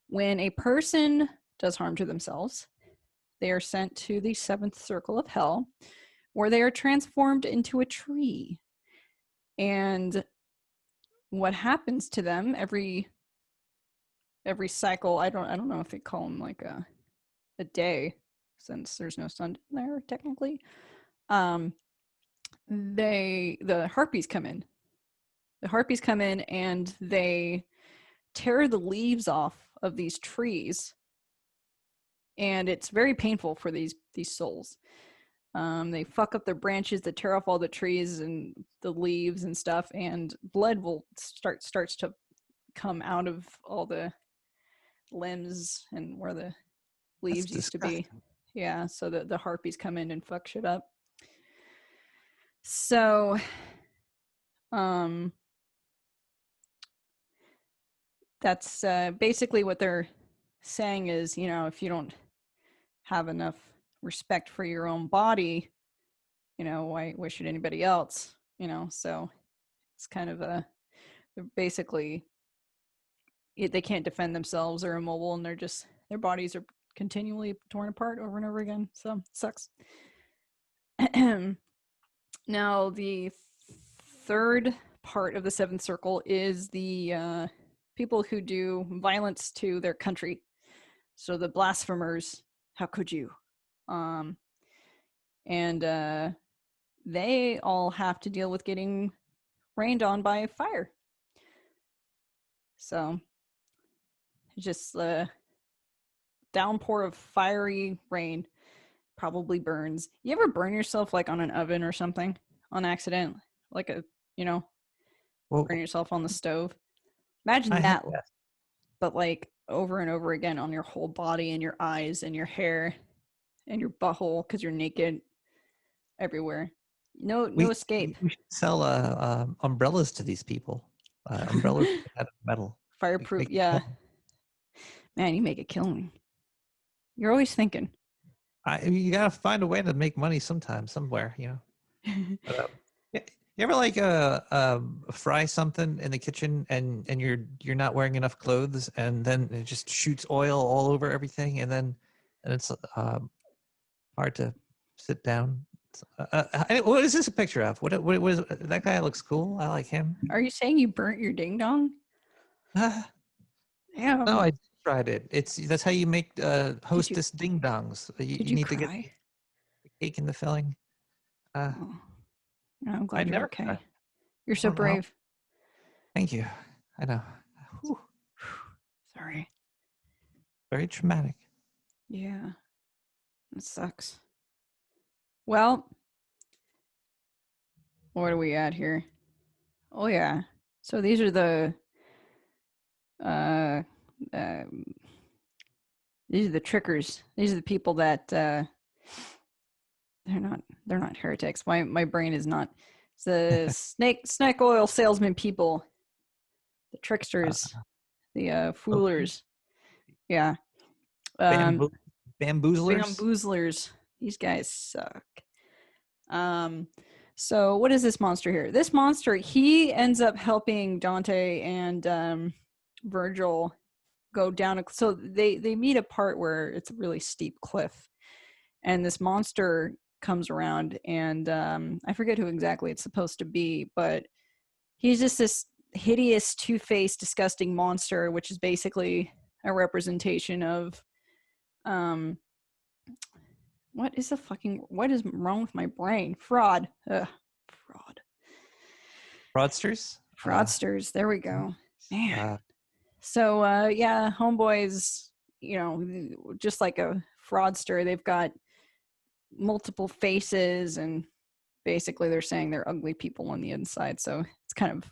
when a person does harm to themselves, they are sent to the seventh circle of hell, where they are transformed into a tree. And what happens to them every cycle, I don't know if they call them like a day, since there's no sun there technically. The harpies come in. The harpies come in and they tear the leaves off of these trees, and it's very painful for these souls. They fuck up their branches, they tear off all the trees and the leaves and stuff, and blood will starts to come out of all the limbs and where the leaves used to be. Yeah, so the harpies come in and fuck shit up. So that's basically what they're saying is, you know, if you don't have enough respect for your own body, you know, why should anybody else, you know? So it's kind of basically they can't defend themselves, they're immobile, and their bodies are continually torn apart over and over again. So it sucks. Now the third part of the seventh circle is the people who do violence to their country. So the blasphemers, how could you? And they all have to deal with getting rained on by fire. So just a downpour of fiery rain, probably burns. You ever burn yourself like on an oven or something on accident? Like burn yourself on the stove? Imagine that, but like over and over again on your whole body and your eyes and your hair and your butthole because you're naked everywhere. No escape. We should sell umbrellas to these people. Umbrellas out of metal. Fireproof, yeah. Man, you make it killing. You're always thinking. You gotta find a way to make money sometime, somewhere, you know. But, you ever fry something in the kitchen and you're not wearing enough clothes, and then it just shoots oil all over everything, and it's hard to sit down. What is this a picture of? What is that guy? Looks cool. I like him. Are you saying you burnt your ding dong? Yeah. No, I tried it. That's how you make hostess ding dongs. You need to get the cake in the filling. I'm glad you're okay. You're so brave. Thank you. I know. Whew. Sorry. Very traumatic. Yeah. That sucks. Well, what are we at here? Oh yeah. So these are the trickers. These are the people that they're not heretics. My brain is not. It's the snake oil salesman people, the tricksters, the foolers. Yeah. Bamboozlers. These guys suck. So what is this monster here? This monster, he ends up helping Dante and Virgil go down. So they meet a part where it's a really steep cliff, and this monster comes around, and I forget who exactly it's supposed to be, but he's just this hideous, two-faced, disgusting monster, which is basically a representation of what is wrong with my brain? Fraud. Fraud. Fraudsters. There we go. Man. So yeah, homeboys, you know, just like a fraudster, they've got multiple faces, and basically they're saying they're ugly people on the inside. So it's kind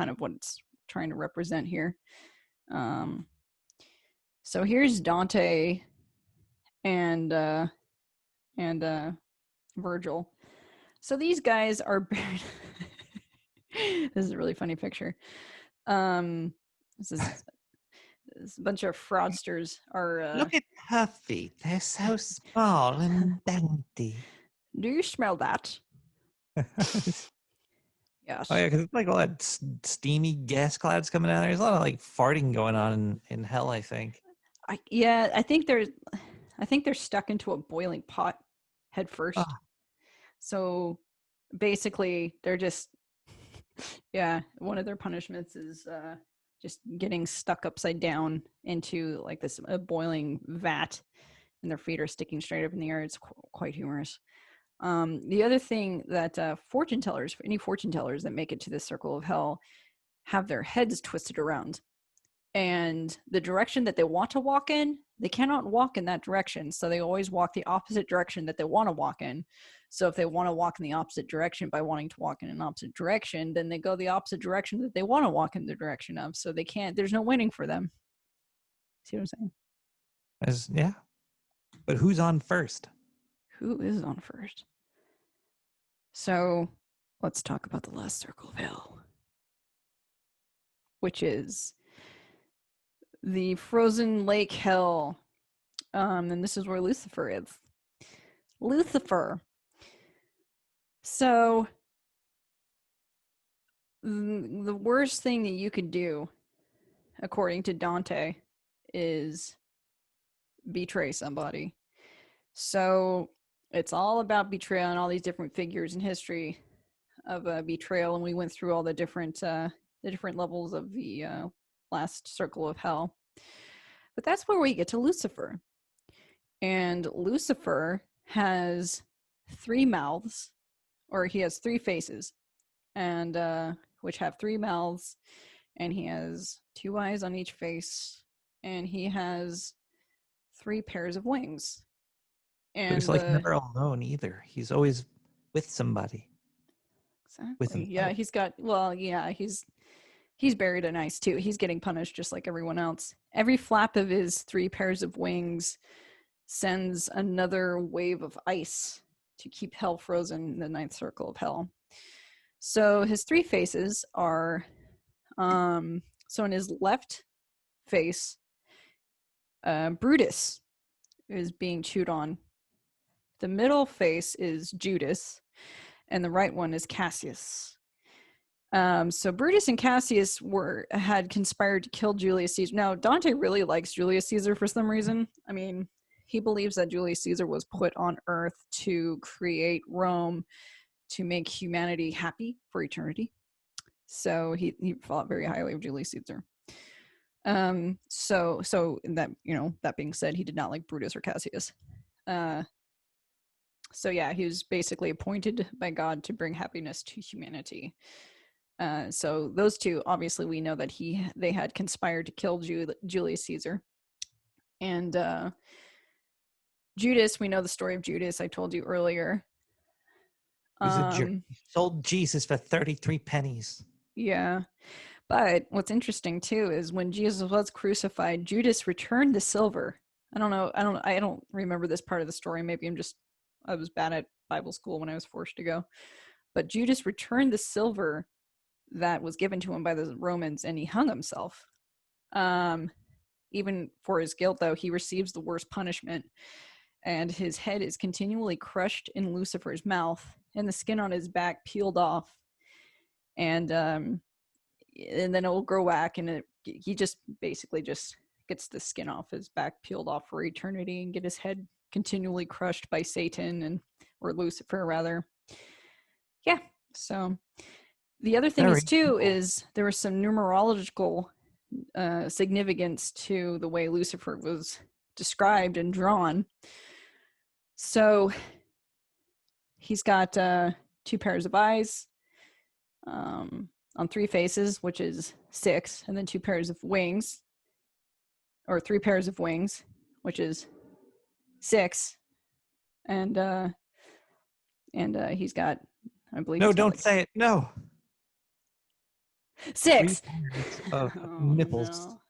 of what it's trying to represent here. Um, so here's Dante and Virgil. So these guys are buried. This is a really funny picture. This is a bunch of fraudsters are. Look at her feet. They're so small and dainty. Do you smell that? Yes. Oh yeah, because it's like all that steamy gas clouds coming out. There's a lot of like farting going on in hell, I think. I think they're stuck into a boiling pot head first. Oh. So basically, they're just yeah. One of their punishments is just getting stuck upside down into like this boiling vat, and their feet are sticking straight up in the air. It's quite humorous. The other thing that fortune tellers, any fortune tellers that make it to this circle of hell, have their heads twisted around. And the direction that they want to walk in, they cannot walk in that direction. So they always walk the opposite direction that they want to walk in. So if they want to walk in the opposite direction by wanting to walk in an opposite direction, then they go the opposite direction that they want to walk in the direction of. So they can't, there's no winning for them. See what I'm saying? Yeah. But who's on first? Who is on first? So let's talk about the last circle of hell, which is the frozen lake hell. And this is where Lucifer is. Lucifer. So the worst thing that you could do, according to Dante, is betray somebody. So it's all about betrayal and all these different figures in history of betrayal, and we went through all the different levels of the last circle of hell. But that's where we get to Lucifer. And Lucifer has 3 mouths, or he has 3 faces, and which have 3 mouths, and he has 2 eyes on each face, and he has 3 pairs of wings. And he's like never alone either. He's always with somebody. Exactly. Yeah, he's got. Well, yeah, he's buried in ice too. He's getting punished just like everyone else. Every flap of his 3 pairs of wings sends another wave of ice to keep hell frozen in the 9th circle of hell. So his 3 faces are, so in his left face, Brutus is being chewed on. The middle face is Judas, and the right one is Cassius. So Brutus and Cassius had conspired to kill Julius Caesar. Now, Dante really likes Julius Caesar for some reason. I mean, he believes that Julius Caesar was put on Earth to create Rome, to make humanity happy for eternity. So he thought very highly of Julius Caesar. So that, that being said, he did not like Brutus or Cassius. So yeah, he was basically appointed by God to bring happiness to humanity. So those 2, obviously, we know that they had conspired to kill Julius Caesar. And Judas, we know the story of Judas. I told you earlier. He was a jerk. He sold Jesus for 33 pennies. Yeah. But what's interesting too is when Jesus was crucified, Judas returned the silver. I don't remember this part of the story. Maybe I was bad at Bible school when I was forced to go. But Judas returned the silver that was given to him by the Romans, and he hung himself. Even for his guilt, though, he receives the worst punishment, and his head is continually crushed in Lucifer's mouth, and the skin on his back peeled off, and then it will grow back, and he just basically just gets the skin off his back peeled off for eternity, and get his head continually crushed by Satan or Lucifer rather. Yeah. So the other thing is there was some numerological significance to the way Lucifer was described and drawn. So he's got 2 pairs of eyes on 3 faces, which is 6, and then 2 pairs of wings, or 3 pairs of wings, which is 6, and he's got, I believe. No, don't say it. No. 6 nipples. No.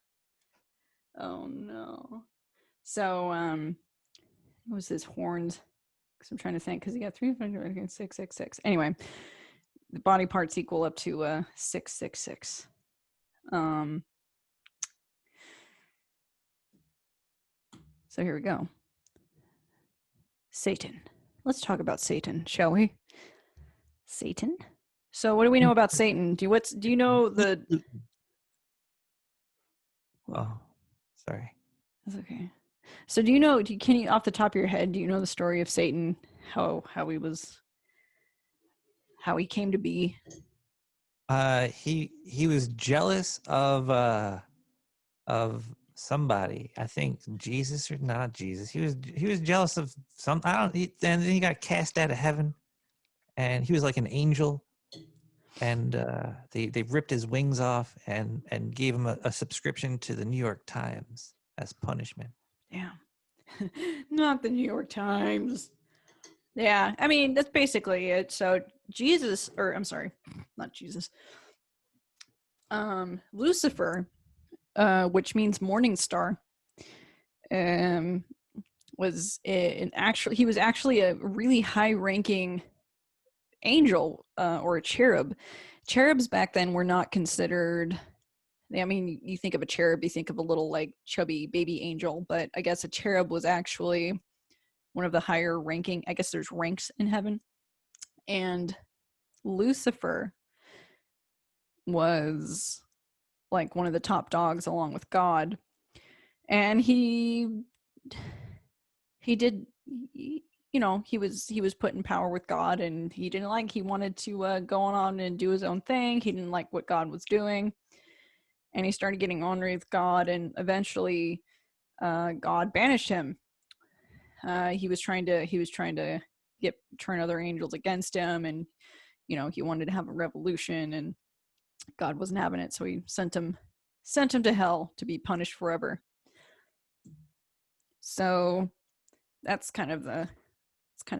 Oh no. So what was his horns? Because I'm trying to think, because he got 666. Anyway, the body parts equal up to 666. So here we go. Satan. Let's talk about Satan, shall we? Satan. So what do we know about Satan? Do you know the? Oh, sorry. That's okay. So do you know? Can you, off the top of your head, do you know the story of Satan? How he came to be? He was jealous of somebody. I think Jesus or not Jesus. He was jealous of some. I don't. And then he got cast out of heaven, and he was like an angel. And they ripped his wings off and gave him a subscription to the New York Times as punishment. Yeah. Not the New York Times. Yeah, I mean that's basically it. So Jesus, or I'm sorry, not Jesus. Lucifer, which means morning star, um, he was actually a really high-ranking angel or a cherub. Cherubs back then were not considered. I mean, you think of a cherub, you think of a little like chubby baby angel, but I guess a cherub was actually one of the higher ranking. I guess there's ranks in heaven, and Lucifer was like one of the top dogs along with God, and he did he was put in power with God, and he wanted to go on and do his own thing. He didn't like what God was doing, and he started getting ornery with God, and eventually God banished him. He was trying to turn other angels against him, and he wanted to have a revolution, and God wasn't having it, so he sent him to hell to be punished forever. So that's kind of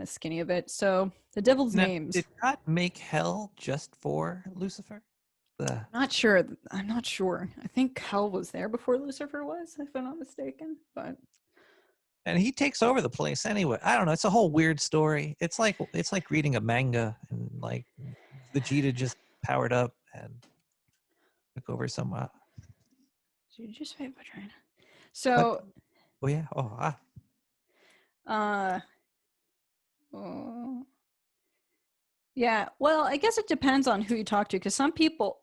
skinny of it. So the devil's Now, names. did God make hell just for Lucifer? Not sure. I'm not sure. I think hell was there before Lucifer was, if I'm not mistaken. But And he takes over the place anyway. I don't know. It's a whole weird story. It's like reading a manga, and like Vegeta just powered up and took over some. did you just wait for trying? What? So, Oh yeah. Oh uh, oh, yeah. Well, I guess it depends on who you talk to, because some people,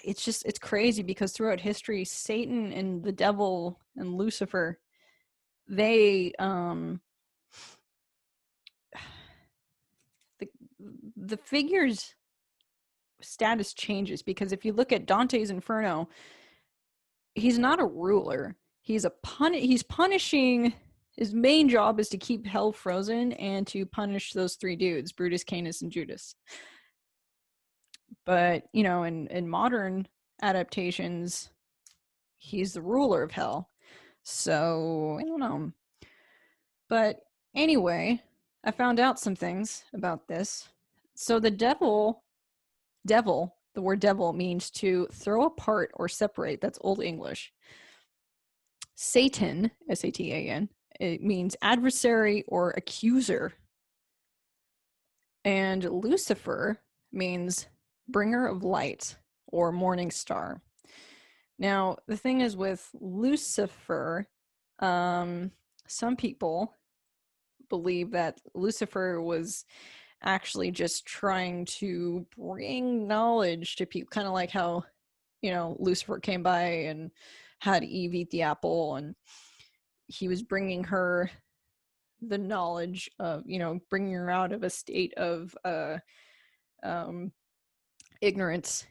it's crazy because throughout history, Satan and the devil and Lucifer, they the the figures status changes, because if you look at Dante's Inferno, he's not a ruler. He's punishing. His main job is to keep hell frozen and to punish those three dudes, Brutus, Canis, and Judas. But in modern adaptations, he's the ruler of hell. So I don't know. But anyway, I found out some things about this. So the the word devil means to throw apart or separate. That's Old English. Satan, Satan, it means adversary or accuser. And Lucifer means bringer of light or morning star. Now, the thing is with Lucifer, some people believe that Lucifer was actually just trying to bring knowledge to people, kind of like how Lucifer came by and had Eve eat the apple, and he was bringing her the knowledge of bringing her out of a state of um, ignorance,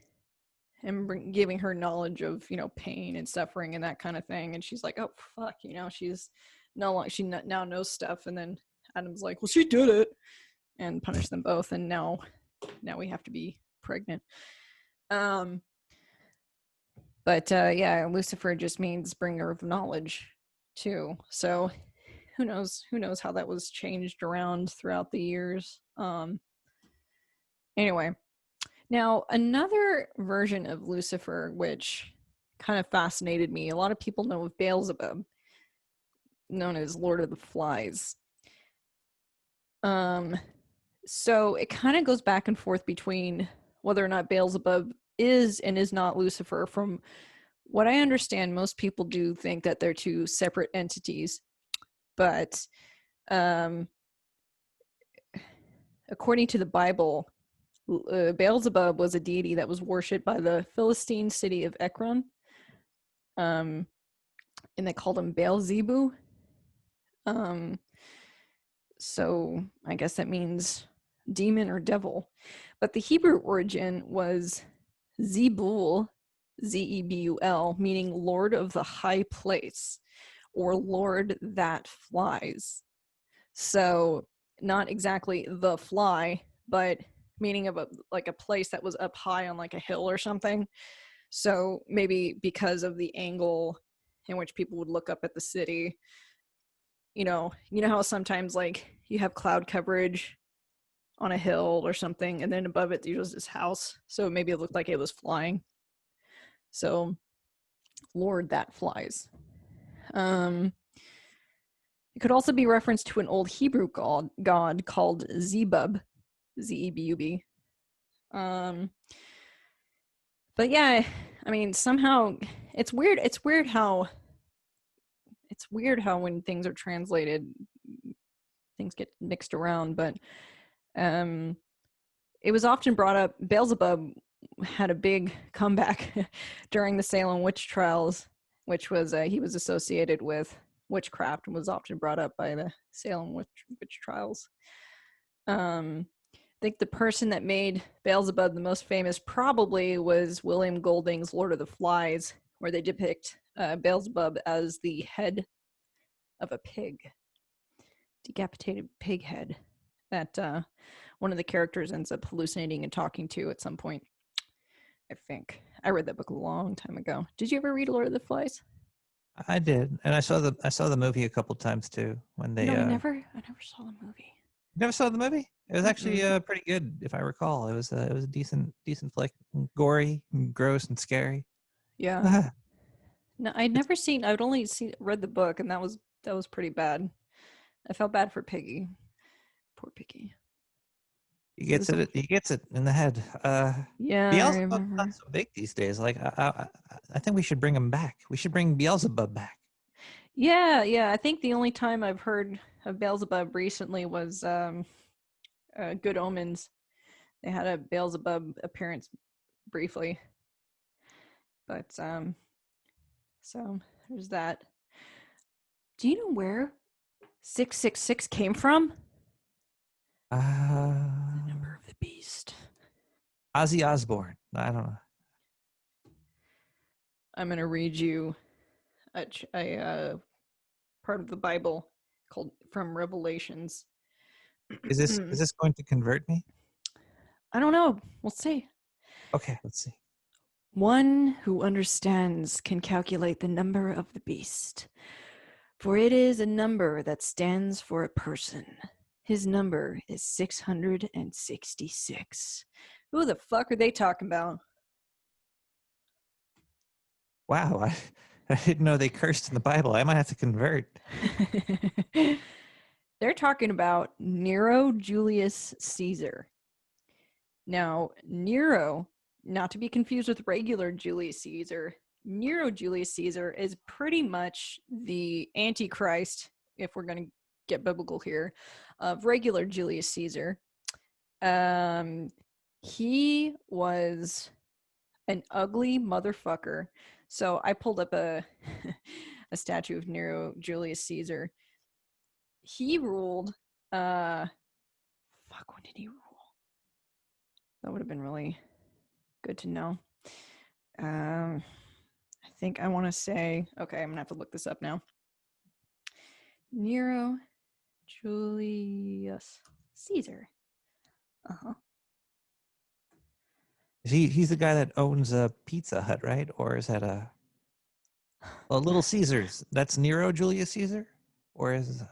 and giving her knowledge of pain and suffering and that kind of thing. And she's like, oh fuck, she's no longer, she now knows stuff. And then Adam's like, well, she did it, and punished them both, and now we have to be pregnant. But yeah, Lucifer just means bringer of knowledge too. So who knows how that was changed around throughout the years. Anyway, now another version of Lucifer, which kind of fascinated me. A lot of people know of Beelzebub, known as Lord of the Flies. So it kind of goes back and forth between whether or not Beelzebub is and is not Lucifer. From what I understand, most people do think that they're two separate entities, but according to the Bible, Beelzebub was a deity that was worshipped by the Philistine city of Ekron, and they called him Beelzebub. So I guess that means demon or devil. But the Hebrew origin was Zebul, Zebul, meaning Lord of the High Place, or Lord that flies. So not exactly the fly, but meaning of a place that was up high on like a hill or something. So maybe because of the angle in which people would look up at the city, you know how sometimes like you have cloud coverage on a hill or something, and then above it there was this house, so maybe it looked like it was flying. So Lord that flies. It could also be referenced to an old Hebrew god called Zebub, Zebub. But yeah, I mean, somehow it's weird. It's weird how when things are translated, things get mixed around. But it was often brought up. Beelzebub had a big comeback during the Salem witch trials, which was he was associated with witchcraft and was often brought up by the Salem witch trials. I think the person that made Beelzebub the most famous probably was William Golding's Lord of the Flies, where they depict Beelzebub as the head of a pig, decapitated pig head, that one of the characters ends up hallucinating and talking to at some point. I think I read that book a long time ago. Did you ever read Lord of the Flies? I did, and I saw the movie a couple times too. When they No, I never saw the movie. never saw the movie. It was actually pretty good, if I recall. It was a decent flick, gory, and gross, and scary. Yeah. No, I'd never seen. I'd only read the book, and that was pretty bad. I felt bad for Piggy. Poor Piggy. He gets it. He gets it in the head. Yeah, Beelzebub's not so big these days. Like I think we should bring him back. We should bring Beelzebub back. Yeah. I think the only time I've heard of Beelzebub recently was Good Omens. They had a Beelzebub appearance briefly, but so there's that. Do you know where 666 came from? The number of the beast. Ozzy Osbourne. I don't know. I'm gonna read you a part of the Bible called from Revelations. Is this going to convert me? I don't know. We'll see. Okay, let's see. One who understands can calculate the number of the beast, for it is a number that stands for a person. His number is 666. Who the fuck are they talking about? Wow, I didn't know they cursed in the Bible. I might have to convert. They're talking about Nero Julius Caesar. Now, Nero, not to be confused with regular Julius Caesar, Nero Julius Caesar is pretty much the Antichrist, if we're going to get biblical here, of regular Julius Caesar. He was an ugly motherfucker. So I pulled up a statue of Nero Julius Caesar. He ruled when did he rule? That would have been really good to know. I think I want to say, okay, I'm gonna have to look this up now. Nero Julius Caesar. He's the guy that owns a Pizza Hut, right? Or is that Little Caesars? That's Nero Julius Caesar, or is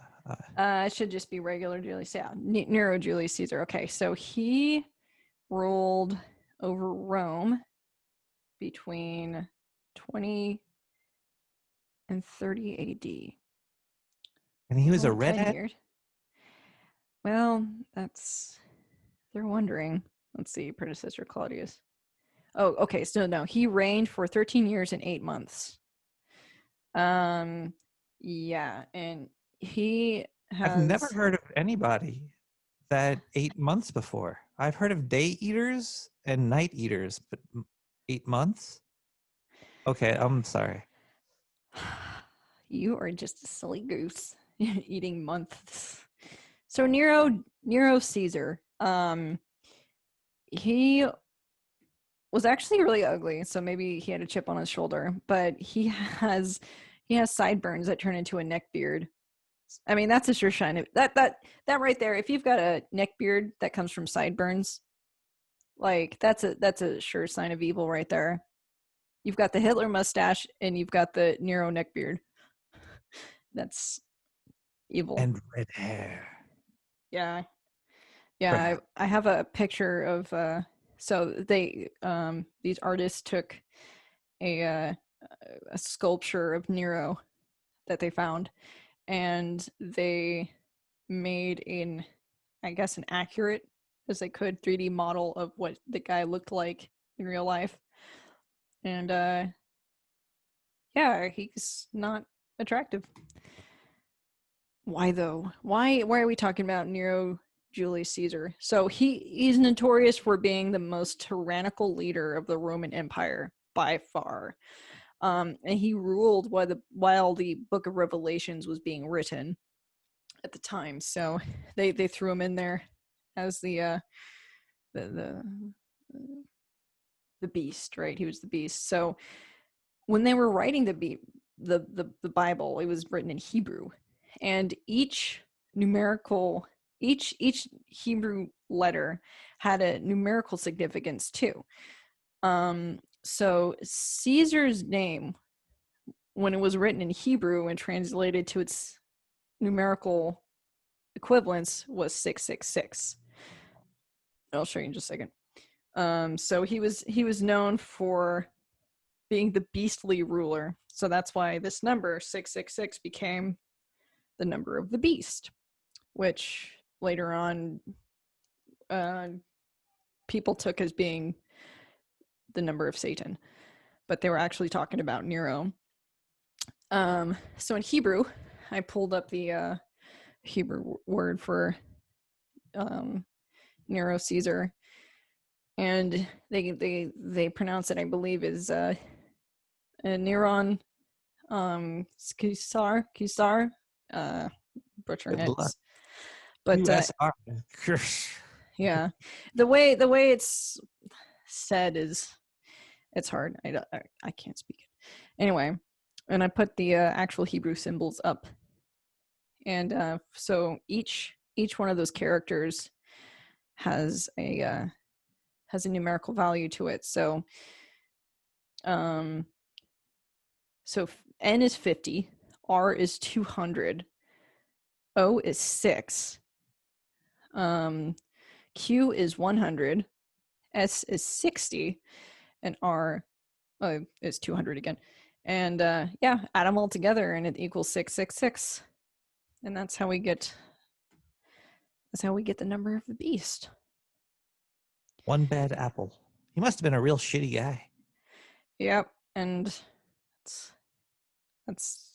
it should just be regular Julius. Yeah, Nero Julius Caesar. Okay, so he ruled over Rome between 20 and 30 AD. And he was a Only 10 redhead? years. Well, they're wondering. Let's see, predecessor Claudius. Oh, okay. So no, he reigned for 13 years and 8 months. Yeah, and he I've never has heard of anybody that 8 months before. I've heard of day eaters and night eaters, but 8 months? Okay, I'm sorry. you are just a silly goose eating months. So Nero Caesar, he was actually really ugly, so maybe he had a chip on his shoulder, but he has sideburns that turn into a neck beard. I mean, that's a sure sign of that right there. If you've got a neck beard that comes from sideburns, like that's a sure sign of evil right there. You've got the Hitler mustache and you've got the Nero neck beard. That's evil. And red hair. Yeah. Yeah, I have a picture of so they these artists took a uh, a sculpture of Nero that they found, and they made an, I guess, an accurate as they could 3D model of what the guy looked like in real life. And yeah, he's not attractive. Why though? Why are we talking about Nero Julius Caesar? So he's notorious for being the most tyrannical leader of the Roman Empire by far. And he ruled while the Book of Revelations was being written at the time. So they threw him in there as the the beast, right? He was the beast. So when they were writing the Bible, it was written in Hebrew, and each Hebrew letter had a numerical significance too. So Caesar's name, when it was written in Hebrew and translated to its numerical equivalence, was 666. I'll show you in just a second. So he was known for being the beastly ruler. So that's why this number 666 became the number of the beast, which later on uh, people took as being the number of Satan, but they were actually talking about Nero. So in Hebrew, I pulled up the Hebrew word for Nero Caesar, and they pronounce it, I believe, is Neron Caesar, butchering Good it, luck. but USR. yeah, the way it's said is it's hard. I can't speak it anyway. And I put the actual Hebrew symbols up, and so each one of those characters has a numerical value to it. So so N is 50, R is 200, O is 6, Q is 100, S is 60, and R is 200 again. And yeah, add them all together and it equals 666. And that's how we get the number of the beast. One bad apple. He must have been a real shitty guy. Yep. And that's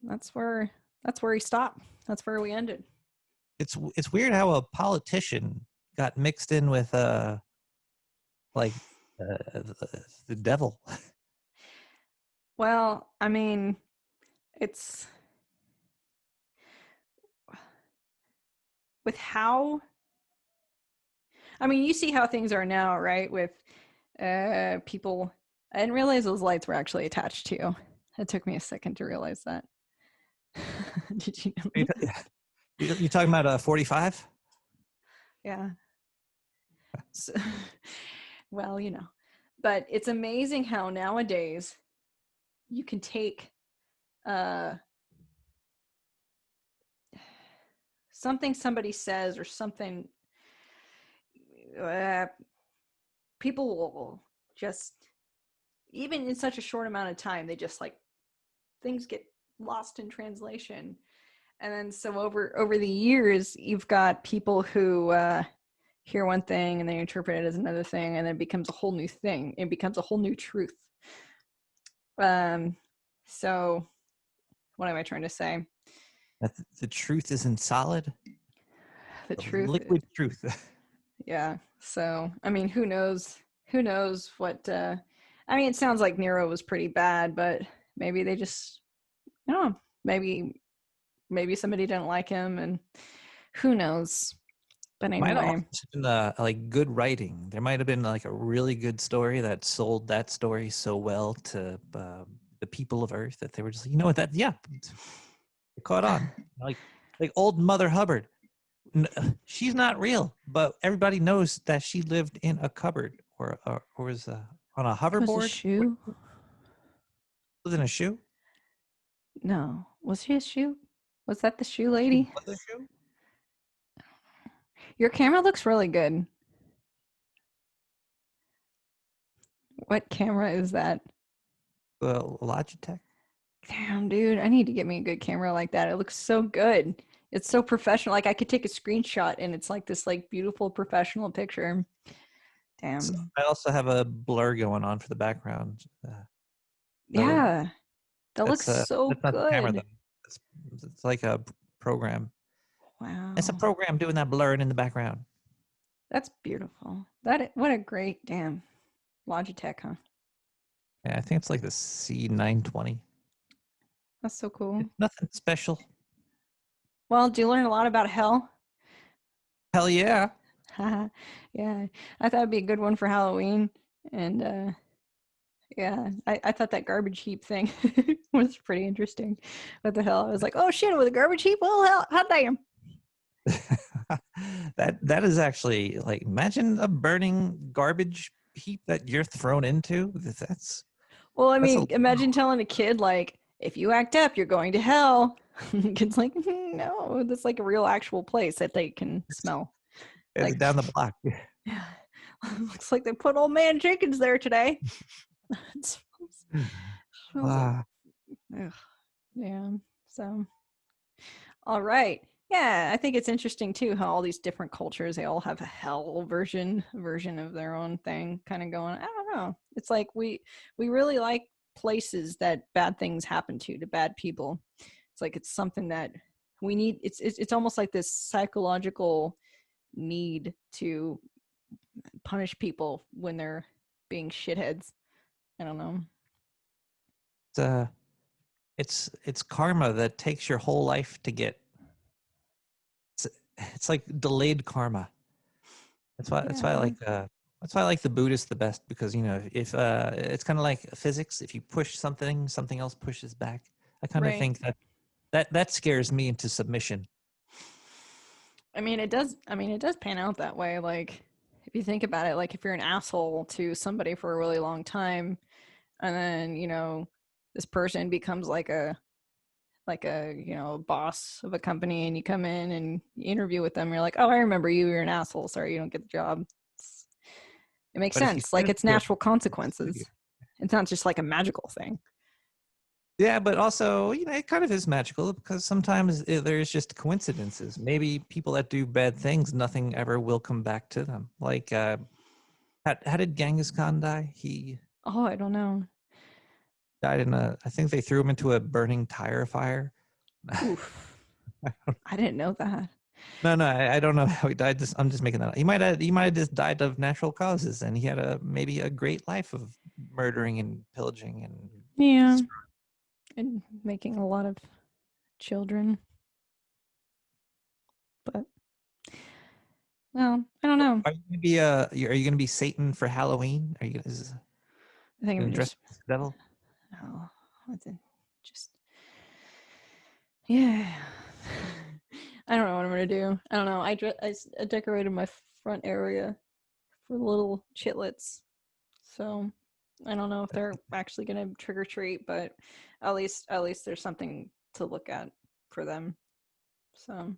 that's where he stopped. That's where we ended. It's weird how a politician got mixed in with like the devil. Well, I mean, it's with how, I mean, you see how things are now, right? With people, I didn't realize those lights were actually attached to you. It took me a second to realize that. Did you know? You talking about a 45? Yeah. So, well, you know, but it's amazing how nowadays you can take something somebody says or something, people will just even in such a short amount of time, they just like things get lost in translation. And then so over the years, you've got people who hear one thing and they interpret it as another thing, and then it becomes a whole new thing. It becomes a whole new truth. So what am I trying to say? That the truth isn't solid. The truth liquid is, truth. yeah. So I mean, who knows? Who knows what? I mean, it sounds like Nero was pretty bad, but maybe they just, I don't know. Maybe somebody didn't like him, and who knows? But Might have anyway, also been like good writing. There might have been like a really good story that sold that story so well to the people of Earth that they were just like, you know what, that yeah, they caught on. Like old Mother Hubbard. She's not real, but everybody knows that she lived in a cupboard or was on a it was a hoverboard. shoe. Was in a shoe? No, was she a shoe? Was that the shoe She lady? was a shoe? Your camera looks really good. What camera is that? Logitech. Damn, dude, I need to get me a good camera like that. It looks so good. It's so professional. Like I could take a screenshot and it's like this like beautiful professional picture. So Damn. I also have a blur going on for the background. So Yeah. That looks so that's not the camera though. good. It's like a program. It's a Wow. program doing that blurring in the background. That's beautiful. What a great damn Logitech, huh? Yeah, I think it's like the C920. That's so cool. It's nothing special. Well, do you learn a lot about hell? Hell yeah. Yeah. I thought it'd be a good one for Halloween. And yeah, I thought that garbage heap thing was pretty interesting. What the hell? I was like, oh shit, with a garbage heap? Well, hell, hot damn. that is actually like, imagine a burning garbage heap that you're thrown into. That's Well, I that's a mean, imagine telling a kid, like, if you act up, you're going to hell. Kid's like, no, that's like a real actual place that they can smell. it's Like, down the block. yeah, looks like they put old man Jenkins there today. It smells like, Ah, ugh, yeah. So, all right. Yeah, I think it's interesting too how all these different cultures, they all have a hell version of their own thing kind of going. I don't know. It's like we really like places that bad things happen to bad people. It's like it's something that we need. It's almost like this psychological need to punish people when they're being shitheads. I don't know. it's, uh, it's karma that takes your whole life to get. It's like delayed karma. That's why I Yeah. like that's why I like the Buddhists the best, because you know, if it's kind of like physics. If you push something, something else pushes back. I kind of Right. think that scares me into submission. I mean, it does. I mean, it does pan out that way. Like, if you think about it, like if you're an asshole to somebody for a really long time, and then this person becomes like a boss of a company, and you come in and you interview with them, you're like, oh, I remember you. You're an asshole. Sorry, you don't get the job. It makes But if you sense. Like stand it's to it, natural consequences. It's not just like a magical thing. yeah, but also, you know, it kind of is magical because sometimes there's just coincidences. Maybe people that do bad things, nothing ever will come back to them. Like, how did Genghis Khan die? He Oh, I don't know. died in I think they threw him into a burning tire fire. Oof. I didn't know that. No, no, I don't know how he died. I'm just making that up. He might have just died of natural causes, and he had maybe a great life of murdering and pillaging and. Yeah. And making a lot of children. But well, I don't know. Are you gonna be are you gonna be Satan for Halloween? Are you I think gonna I'm dress just as the devil? oh, what's it? Just yeah. I don't know what I'm gonna do. I don't know. I decorated my front area for little chitlets, so I don't know if they're actually gonna trick or treat, but at least there's something to look at for them. So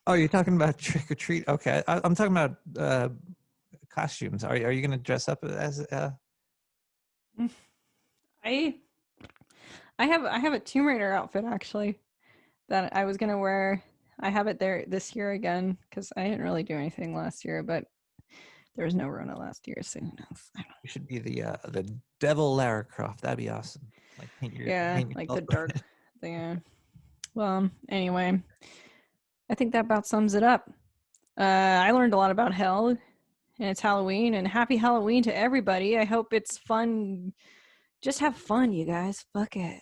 Oh, you're talking about trick or treat? Okay, I'm talking about costumes. Are you gonna dress up as? I I have a Tomb Raider outfit actually that I was gonna wear. I have it there this year again because I didn't really do anything last year, but there was no Rona last year, so who knows? I don't. You should be the Devil Lara Croft. That'd be awesome. Like Yeah, paint like yourself the with dark it. thing. Well, anyway, I think that about sums it up. I learned a lot about hell, and it's Halloween, and happy Halloween to everybody. I hope it's fun. Just have fun, you guys. Fuck it.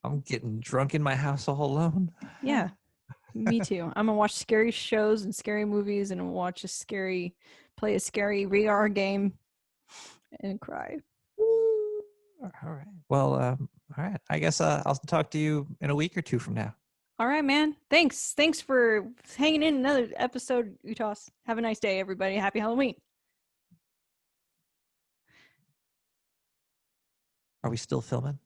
I'm getting drunk in my house all alone. Yeah, me too. I'm gonna watch scary shows and scary movies, and play a scary VR game, and cry. All right. Well, all right. I guess I'll talk to you in a week or two from now. All right, man. Thanks. Thanks for hanging in another episode, Utos. Have a nice day, everybody. Happy Halloween. Are we still filming?